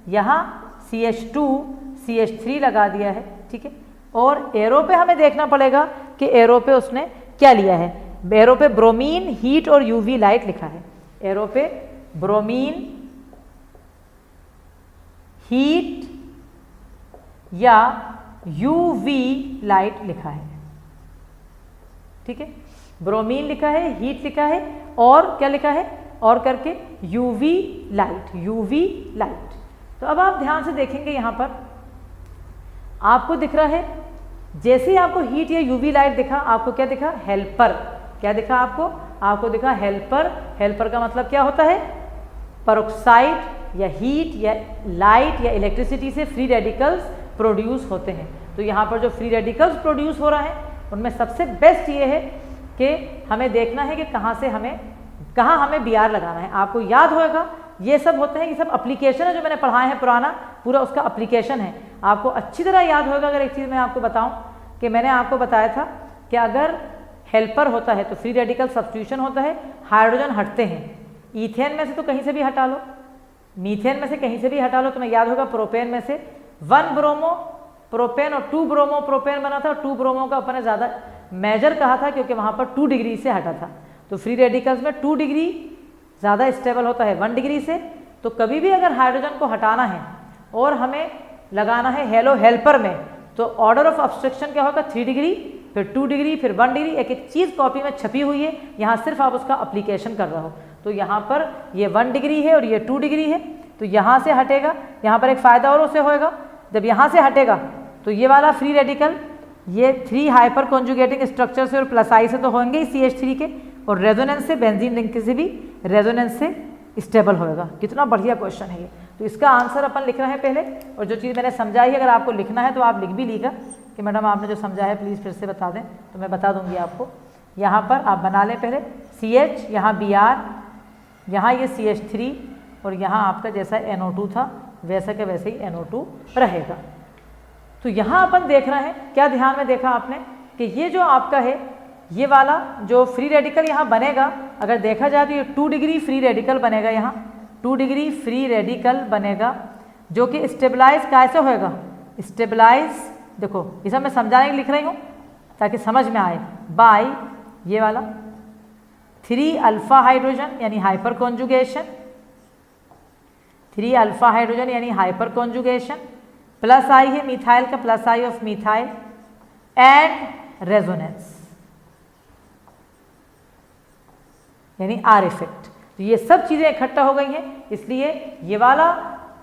यहाँ CH2 CH3 लगा दिया है। ठीक है, और एरो पे हमें देखना पड़ेगा कि एरो पे उसने क्या लिया है। एरो पे ब्रोमीन, हीट और UV लाइट लिखा है। एरो पे ब्रोमीन, हीट या UV लाइट लिखा है। ठीक है, ब्रोमीन लिखा है, हीट लिखा है, और क्या लिखा है, और करके UV लाइट। तो अब आप ध्यान से देखेंगे, यहाँ पर आपको दिख रहा है, जैसे ही आपको हीट या UV लाइट दिखा, आपको क्या दिखा, हेल्पर। क्या दिखा आपको दिखा हेल्पर। हेल्पर का मतलब क्या होता है, पेरोक्साइड या हीट या लाइट या इलेक्ट्रिसिटी से फ्री रेडिकल्स प्रोड्यूस होते हैं। तो यहाँ पर जो फ्री रेडिकल्स प्रोड्यूस हो रहा है, उनमें सबसे बेस्ट ये है कि हमें देखना है कि कहाँ हमें BR लगाना है। आपको याद होगा, ये सब होते हैं, ये सब एप्लीकेशन है जो मैंने पढ़ाए हैं, पुराना पूरा उसका एप्लीकेशन है। आपको अच्छी तरह याद होगा। अगर एक चीज़ मैं आपको बताऊं कि मैंने आपको बताया था कि अगर हेल्पर होता है तो फ्री रेडिकल सब्स्टिट्यूशन होता है, हाइड्रोजन हटते हैं। ईथेन में से तो कहीं से भी हटा लो, मीथेन में से कहीं से भी हटा लो, तुम्हें याद होगा प्रोपेन में से 1 ब्रोमो प्रोपेन और 2 ब्रोमो प्रोपेन बना था। 2 ब्रोमो का अपन ने ज़्यादा मेजर कहा था क्योंकि वहाँ पर 2 डिग्री से हटा था। तो फ्री रेडिकल्स में 2 डिग्री ज़्यादा स्टेबल होता है 1 डिग्री से। तो कभी भी अगर हाइड्रोजन को हटाना है और हमें लगाना है हेलो हेल्पर में, तो ऑर्डर ऑफ ऑब्स्ट्रक्शन क्या होगा 3 डिग्री, फिर 2 डिग्री, फिर 1 डिग्री। एक एक चीज़ कॉपी में छपी हुई है, यहाँ सिर्फ आप उसका अप्लीकेशन कर रहे हो। तो यहाँ पर ये 1 डिग्री है और ये 2 डिग्री है, तो यहाँ से हटेगा। यहाँ पर एक फ़ायदा और उससे होएगा, जब यहाँ से हटेगा तो ये वाला फ्री रेडिकल ये 3 हाइपर कॉन्जुगेटिंग स्ट्रक्चर से और प्लस आई से तो होंगे ही CH3 के, और रेजोनेंस से बेंजीन रिंग से भी रेजोनेंस से स्टेबल होएगा। कितना बढ़िया क्वेश्चन है ये। तो इसका आंसर अपन लिख रहे हैं पहले, और जो चीज़ मैंने समझाई है अगर आपको लिखना है तो आप लिख भी लीजिएगा कि मैडम आपने जो समझा है प्लीज़ फिर से बता दें, तो मैं बता दूंगी आपको। यहाँ पर आप बना लें पहले CH, यहाँ Br, यहाँ ये CH3, और यहाँ आपका जैसा NO2 था वैसा के वैसे ही NO2 रहेगा। तो यहाँ अपन देख रहे हैं, क्या ध्यान में देखा आपने कि ये जो आपका है ये वाला जो फ्री रेडिकल यहाँ बनेगा, अगर देखा जाए तो ये 2 डिग्री फ्री रेडिकल बनेगा, यहाँ 2 डिग्री फ्री रेडिकल बनेगा जो कि स्टेबलाइज कैसे होएगा, स्टेबलाइज देखो ये सब मैं समझाने के लिख रही हूँ ताकि समझ में आए, बाय ये वाला 3 अल्फा हाइड्रोजन यानी हाइपर कॉन्जुगेशन, 3 अल्फा हाइड्रोजन यानी हाइपर कॉन्जुगेशन, प्लस आई है मिथाइल का, plus I of methyl and resonance यानी आर इफेक्ट। तो ये सब चीज़ें इकट्ठा हो गई हैं, इसलिए ये वाला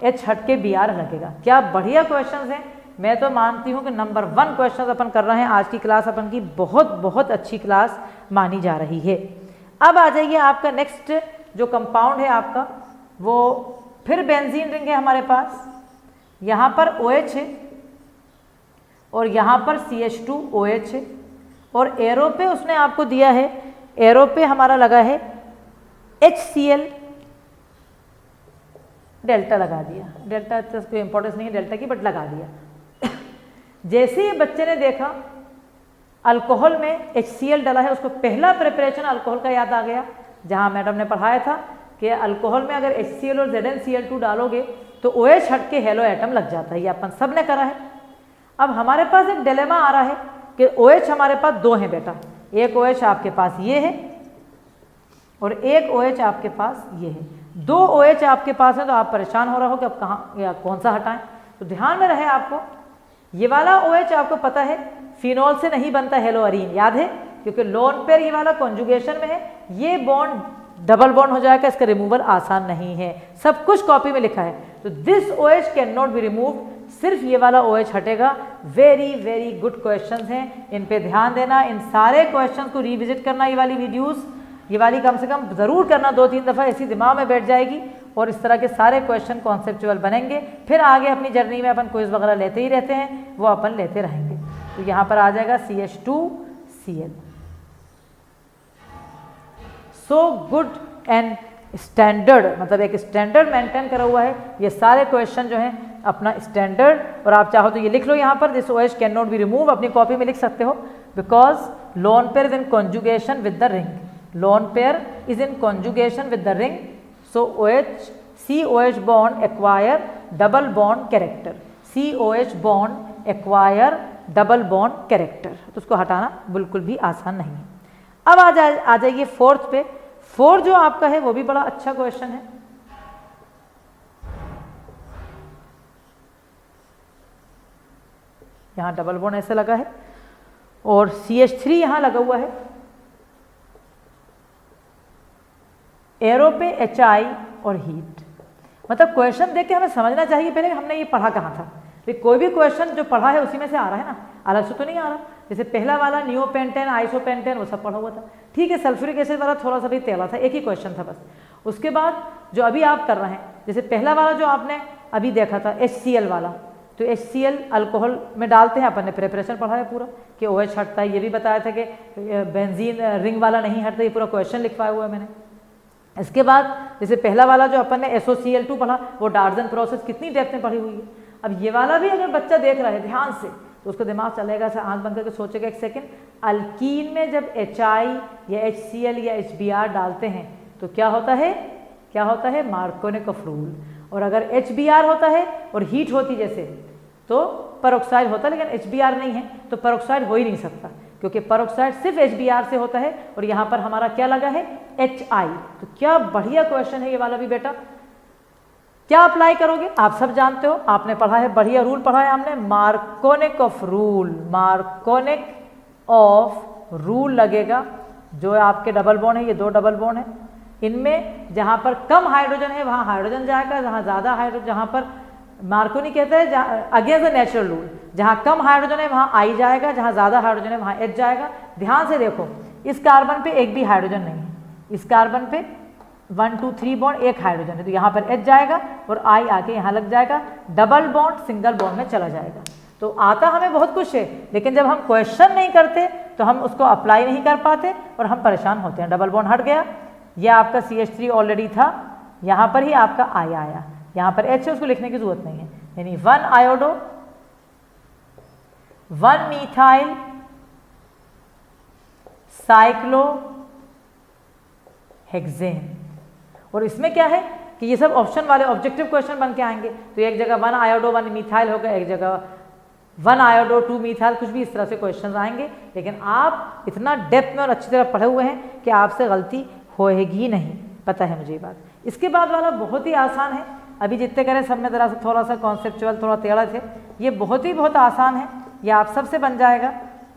H हट के Br लगेगा। क्या बढ़िया क्वेश्चंस हैं। मैं तो मानती हूँ कि नंबर 1 क्वेश्चंस अपन कर रहे हैं। आज की क्लास अपन की बहुत बहुत अच्छी क्लास मानी जा रही है। अब आ जाइए आपका नेक्स्ट जो कंपाउंड है आपका, वो फिर बेंजीन रिंग है हमारे पास। यहाँ पर OH है और यहाँ पर CH2OH है, और एरो पे उसने आपको दिया है, एरो पे हमारा लगा है HCl, डेल्टा लगा दिया। डेल्टा तो कोई इंपॉर्टेंस नहीं है डेल्टा की, बट लगा दिया। जैसे ही बच्चे ने देखा अल्कोहल में HCl डला है, उसको पहला प्रिपरेशन अल्कोहल का याद आ गया, जहाँ मैडम ने पढ़ाया था कि अल्कोहल में अगर HCl और ZnCl2 डालोगे तो OH हट के हेलो एटम लग जाता है। ये अपन सब ने करा है। अब हमारे पास एक डिलेमा आ रहा है कि OH हमारे पास 2 हैं बेटा, एक OH आपके पास ये है और एक OH आपके पास ये है। 2 OH आपके पास है तो आप परेशान हो रहा हो कि अब कहाँ या कौन सा हटाएं। तो ध्यान में रहे आपको, ये वाला OH आपको पता है फिनॉल से नहीं बनता हेलोअरीन, याद है, क्योंकि लोन पेयर ये वाला कॉन्जुगेशन में है, ये बॉन्ड डबल बॉन्ड हो जाएगा, इसका रिमूवल आसान नहीं है। सब कुछ कॉपी में लिखा है। तो this OH can not be removed, सिर्फ ये वाला OH हटेगा। वेरी वेरी गुड क्वेश्चंस हैं, इन पे ध्यान देना, इन सारे क्वेश्चंस को रिविजिट करना, ये वाली वीडियोस, ये वाली कम से कम ज़रूर करना 2-3 दफ़ा, ऐसी दिमाग में बैठ जाएगी और इस तरह के सारे क्वेश्चन कॉन्सेप्चुअल बनेंगे। फिर आगे अपनी जर्नी में अपन क्विज वगैरह लेते ही रहते हैं, वो अपन लेते रहेंगे। तो यहाँ पर आ जाएगा CH2Cl। So good and standard, मतलब एक स्टैंडर्ड मेंटेन करा हुआ है। ये सारे क्वेश्चन जो हैं अपना स्टैंडर्ड, और आप चाहो तो ये लिख लो यहाँ पर, this OH can not be remove, अपनी कॉपी में लिख सकते हो, because lone pair is in conjugation with the ring, lone pair is in conjugation with the ring, so COH bond acquire double bond character, COH bond acquire double bond character. तो उसको हटाना बिल्कुल भी आसान नहीं है। अब आ जाइए 4th पे। 4 जो आपका है वो भी बड़ा अच्छा क्वेश्चन है। यहाँ डबल बॉन्ड ऐसे लगा है और CH3 यहाँ लगा हुआ है, एरो पे HI और हीट। मतलब क्वेश्चन देख के हमें समझना चाहिए पहले हमने ये पढ़ा कहाँ था। तो कोई भी क्वेश्चन जो पढ़ा है उसी में से आ रहा है ना, अलग से तो नहीं आ रहा। जैसे पहला वाला नियोपेंटेन, आइसोपेंटेन, वो सब पढ़ा हुआ था, ठीक है। सल्फ्यूरिक एसिड वाला थोड़ा सा भी तेला था, एक ही क्वेश्चन था बस। उसके बाद जो अभी आप कर रहे हैं, जैसे पहला वाला जो आपने अभी देखा था HCl वाला, तो HCl अल्कोहल में डालते हैं, अपन ने प्रिपरेशन पढ़ा है पूरा कि OH हटता है, ये भी बताया था कि बेंजीन रिंग वाला नहीं हटता, ये पूरा क्वेश्चन लिखवाया हुआ है मैंने। इसके बाद जैसे पहला वाला जो अपन ने SOCl2 पढ़ा, वो डार्जन प्रोसेस कितनी डेप्थ में पढ़ी हुई है। अब ये वाला भी अगर बच्चा देख रहा है ध्यान से तो उसको दिमाग चलेगा, ऐसे आंख बंद करके सोचेगा एक सेकेंड, अल्कीन में जब HI या HCl या HBr डालते हैं तो क्या होता है, क्या होता है, मार्कोनिकॉफ रूल। और अगर HBr होता है और हीट होती जैसे तो पेरोक्साइड होता, लेकिन HBr नहीं है तो पेरोक्साइड हो ही नहीं सकता, क्योंकि पेरोक्साइड सिर्फ HBr से होता है। और यहाँ पर हमारा क्या लगा है, HI। तो क्या बढ़िया क्वेश्चन है ये वाला भी बेटा। क्या अप्लाई करोगे? आप सब जानते हो, आपने पढ़ा है, बढ़िया रूल पढ़ा है हमने, मार्कोनिक ऑफ रूल, मार्कोनिक ऑफ रूल लगेगा। जो आपके डबल बॉन्ड है, ये 2 डबल बॉन्ड है, इनमें जहाँ पर कम हाइड्रोजन है वहाँ हाइड्रोजन जाएगा, जहाँ ज़्यादा हाइड्रोजन, जहाँ पर मार्कोनी कहते हैं अगेंस्ट द नेचुरल रूल, जहाँ कम हाइड्रोजन है वहाँ आई जाएगा, जहाँ ज़्यादा हाइड्रोजन है वहाँ एच जाएगा। ध्यान से देखो, इस कार्बन पे एक भी हाइड्रोजन नहीं है, इस कार्बन पे 1 2 3 बॉन्ड, एक हाइड्रोजन है, तो यहाँ पर एच जाएगा और आई आके यहाँ लग जाएगा, डबल बॉन्ड सिंगल बॉन्ड में चला जाएगा। तो आता हमें बहुत कुछ है, लेकिन जब हम क्वेश्चन नहीं करते तो हम उसको अप्लाई नहीं कर पाते और हम परेशान होते हैं। डबल बॉन्ड हट गया, यह आपका CH3 ऑलरेडी था, यहाँ पर ही आपका आई आया, यहाँ पर H है, उसको लिखने की जरूरत नहीं है, यानी 1 आयोडो 1 मीथाइल साइक्लो हेक्सेन। और इसमें क्या है कि ये सब ऑप्शन वाले ऑब्जेक्टिव क्वेश्चन बन के आएंगे, तो एक जगह 1 आयोडो 1 मीथाइल होगा, एक जगह 1 आयोडो 2 मीथाइल, कुछ भी इस तरह से क्वेश्चन आएंगे। लेकिन आप इतना डेप्थ में और अच्छी तरह पढ़े हुए हैं कि आपसे गलती होएगी नहीं, पता है मुझे ये बात। इसके बाद वाला बहुत ही आसान है, अभी जितने करें सब में ज़रा सा थोड़ा सा कॉन्सेप्चुअल थोड़ा टेढ़ा थे, ये बहुत आसान है, ये आप सबसे बन जाएगा।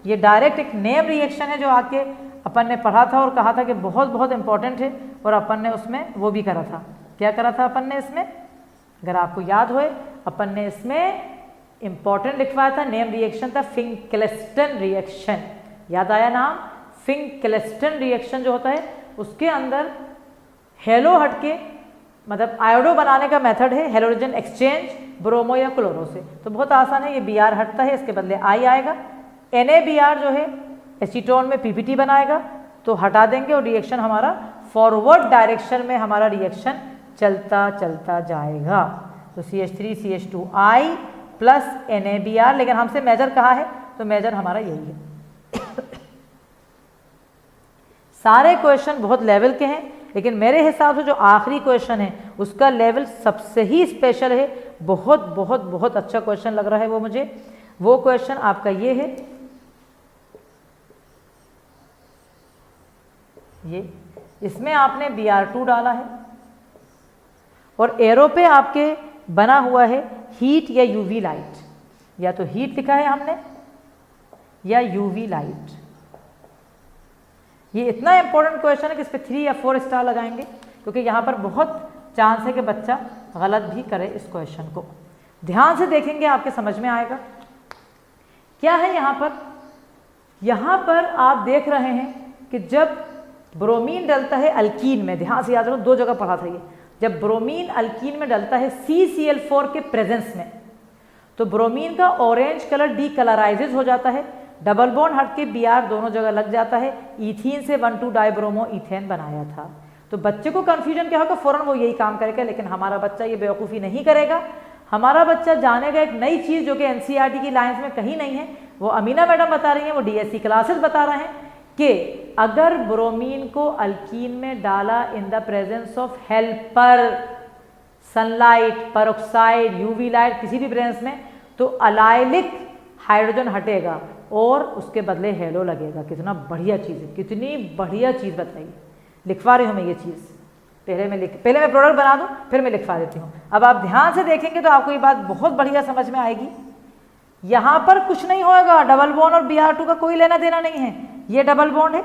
ये डायरेक्ट एक नेम रिएक्शन है जो आके अपन ने पढ़ा था और कहा था कि बहुत इंपॉर्टेंट है, और अपन ने उसमें वो भी करा था। क्या करा था अपन ने इसमें? अगर आपको याद होए, अपन ने इसमें इंपॉर्टेंट लिखवाया था, नेम रिएक्शन था फिंकलेस्टन रिएक्शन, याद आया नाम? फिंकलेस्टन रिएक्शन जो होता है उसके अंदर हेलो हटके, मतलब आयोडो बनाने का मेथड है हेलोजन एक्सचेंज ब्रोमो या क्लोरो से, तो बहुत आसान है। ये Br हटता है, इसके बदले आई आएगा। NaBr जो है एसीटोन में PPT बनाएगा, तो हटा देंगे और रिएक्शन हमारा फॉरवर्ड डायरेक्शन में हमारा रिएक्शन चलता जाएगा। तो CH3 CH2I प्लस NaBr, लेकिन हमसे मेजर कहा है तो मेजर हमारा यही है। सारे क्वेश्चन बहुत लेवल के हैं, लेकिन मेरे हिसाब से जो आखिरी क्वेश्चन है उसका लेवल सबसे ही स्पेशल है, बहुत अच्छा क्वेश्चन लग रहा है वो मुझे। वो क्वेश्चन आपका ये है, ये इसमें आपने Br2 डाला है और एरो पे आपके बना हुआ है हीट या UV लाइट, या तो हीट लिखा है हमने या UV लाइट। ये इतना इंपॉर्टेंट क्वेश्चन है कि इस पर 3 या 4 स्टार लगाएंगे, क्योंकि यहाँ पर बहुत चांस है कि बच्चा गलत भी करे इस क्वेश्चन को। ध्यान से देखेंगे आपके समझ में आएगा। क्या है यहाँ पर? यहाँ पर आप देख रहे हैं कि जब ब्रोमीन डलता है अल्कीन में, ध्यान से याद रखो, 2 जगह पढ़ा था ये, जब ब्रोमीन अल्कीन में डलता है CCl4 के प्रेजेंस में, तो ब्रोमीन का ऑरेंज कलर डीकलराइजेज हो जाता है, डबल बॉन्ड हट के Br दोनों जगह लग जाता है, इथीन से 1,2 डाइब्रोमो इथेन बनाया था। तो बच्चे को कंफ्यूजन क्या होगा, फौरन वो यही काम करेगा, लेकिन हमारा बच्चा ये बेवकूफ़ी नहीं करेगा। हमारा बच्चा जानेगा एक नई चीज़ जो कि NCERT की लाइन्स में कहीं नहीं है, वो अमीना मैडम बता रही हैं, वो DSC क्लासेस बता रहे हैं कि अगर ब्रोमीन को अल्कीन में डाला in the presence of helper, sunlight, peroxide, UV light, किसी भी प्रेजेंस में, तो अलाइलिक हाइड्रोजन हटेगा और उसके बदले हेलो लगेगा। कितना बढ़िया चीज़ है, कितनी बढ़िया चीज़ बताइए। लिखवा रही हूँ मैं ये चीज़, पहले मैं प्रोडक्ट बना दूँ फिर मैं लिखवा देती हूँ। अब आप ध्यान से देखेंगे तो आपको ये बात बहुत बढ़िया समझ में आएगी। यहाँ पर कुछ नहीं होगा, डबल बॉन्ड और Br2 का कोई लेना देना नहीं है। ये डबल बॉन्ड है,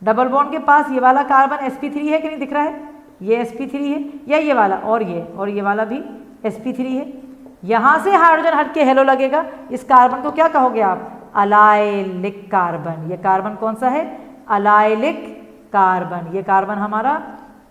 डबल बॉन्ड के पास ये वाला कार्बन sp3 है कि नहीं दिख रहा है, ये sp3 है, या ये वाला और ये वाला भी sp3 है। यहाँ से हाइड्रोजन हट के हेलो लगेगा, इस कार्बन को क्या कहोगे आप? Allylic carbon. ये कार्बन कौन सा है? Allylic carbon. ये कार्बन हमारा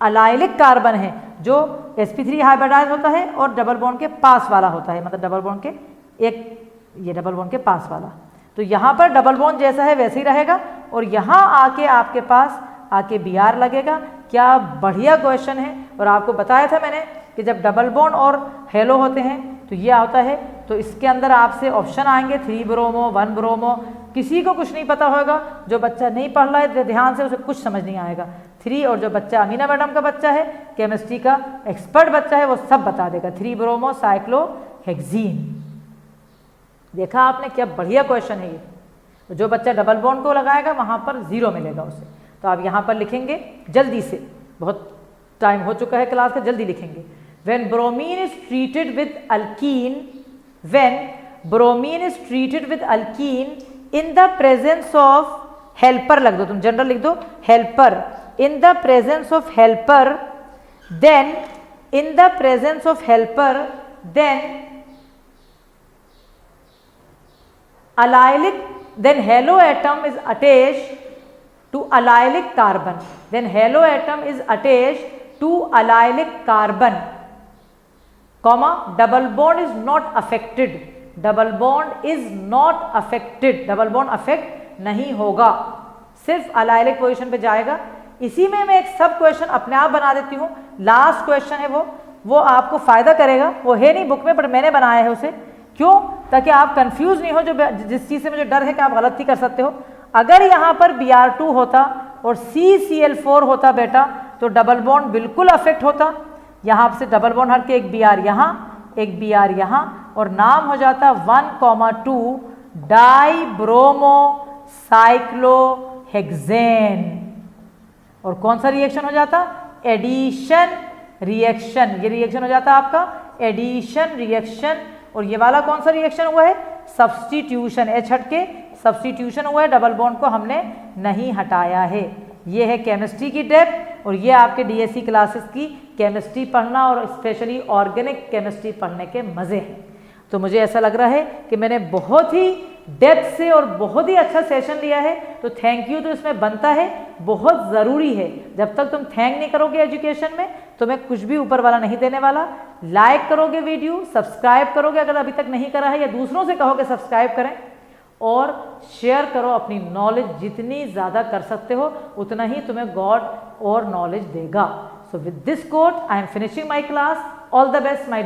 अलाइलिक कार्बन है जो sp3 हाइब्रिडाइज होता है और डबल बॉन्ड के पास वाला होता है, मतलब डबल बॉन्ड के ये डबल बॉन्ड के पास वाला। तो यहाँ पर डबल बॉन्ड जैसा है वैसे ही रहेगा और यहाँ आके आपके पास आके Br लगेगा। क्या बढ़िया क्वेश्चन है। और आपको बताया था मैंने कि जब डबल बॉन्ड और हेलो होते हैं तो ये आता है, तो इसके अंदर आपसे ऑप्शन आएंगे 3 ब्रोमो 1 ब्रोमो। किसी को कुछ नहीं पता होगा, जो बच्चा नहीं पढ़ रहा है ध्यान से उसे कुछ समझ नहीं आएगा। 3 और जो बच्चा अमीना मैडम का बच्चा है, केमिस्ट्री का एक्सपर्ट बच्चा है, वो सब बता देगा। 3 ब्रोमो साइक्लोहेक्सीन। देखा आपने, क्या बढ़िया क्वेश्चन है ये। जो बच्चा डबल बॉन्ड को लगाएगा वहाँ पर 0 मिलेगा उसे। तो आप यहाँ पर लिखेंगे जल्दी से, बहुत टाइम हो चुका है क्लास का, जल्दी लिखेंगे। when bromine is treated with alkene, when bromine is treated with alkene in the presence of helper, लग दो तुम, जनरल लिख दो helper, in the presence of helper, then in the presence of helper, then allylic, then halo atom is attached to allylic carbon, then halo atom is attached to allylic carbon, comma, double bond is not affected, double bond is not affected, double bond affect नहीं होगा, सिर्फ allylic position पे जाएगा। इसी में मैं एक सब क्वेश्चन अपने आप बना देती हूँ, लास्ट क्वेश्चन है वो आपको फायदा करेगा, वो है नहीं बुक में बट मैंने बनाया है उसे, क्यों, ताकि आप कंफ्यूज नहीं हो, जो जिस चीज़ से मुझे डर है कि आप गलती कर सकते हो। अगर यहाँ पर Br2 होता और CCl4 होता बेटा तो डबल बॉन्ड बिल्कुल अफेक्ट होता, यहाँ से डबल बॉन्ड हट के एक Br यहाँ, एक Br यहाँ, और नाम हो जाता 1,2 डाइब्रोमो साइक्लोहेक्सेन, और कौन सा रिएक्शन हो जाता, एडिशन रिएक्शन, ये रिएक्शन हो जाता आपका एडिशन रिएक्शन, और ये वाला कौन सा रिएक्शन हुआ है, सब्स्टिट्यूशन, H हट के सब्स्टिट्यूशन हुआ है, डबल बॉन्ड को हमने नहीं हटाया है। ये है केमिस्ट्री की डेप्थ, और ये आपके डीएससी क्लासेस की केमिस्ट्री पढ़ना और स्पेशली ऑर्गेनिक केमिस्ट्री पढ़ने के मज़े हैं। तो मुझे ऐसा लग रहा है कि मैंने बहुत ही डेप्थ से और बहुत ही अच्छा सेशन लिया है, तो थैंक यू तो इसमें बनता है, बहुत ज़रूरी है। जब तक तुम थैंक नहीं करोगे एजुकेशन में तो मैं कुछ भी ऊपर वाला नहीं देने वाला। लाइक करोगे वीडियो, सब्सक्राइब करोगे अगर अभी तक नहीं करा है, या दूसरों से कहोगे सब्सक्राइब करें, और शेयर करो अपनी नॉलेज, जितनी ज़्यादा कर सकते हो उतना ही तुम्हें गॉड और नॉलेज देगा। So with this quote I am finishing my class. All the best my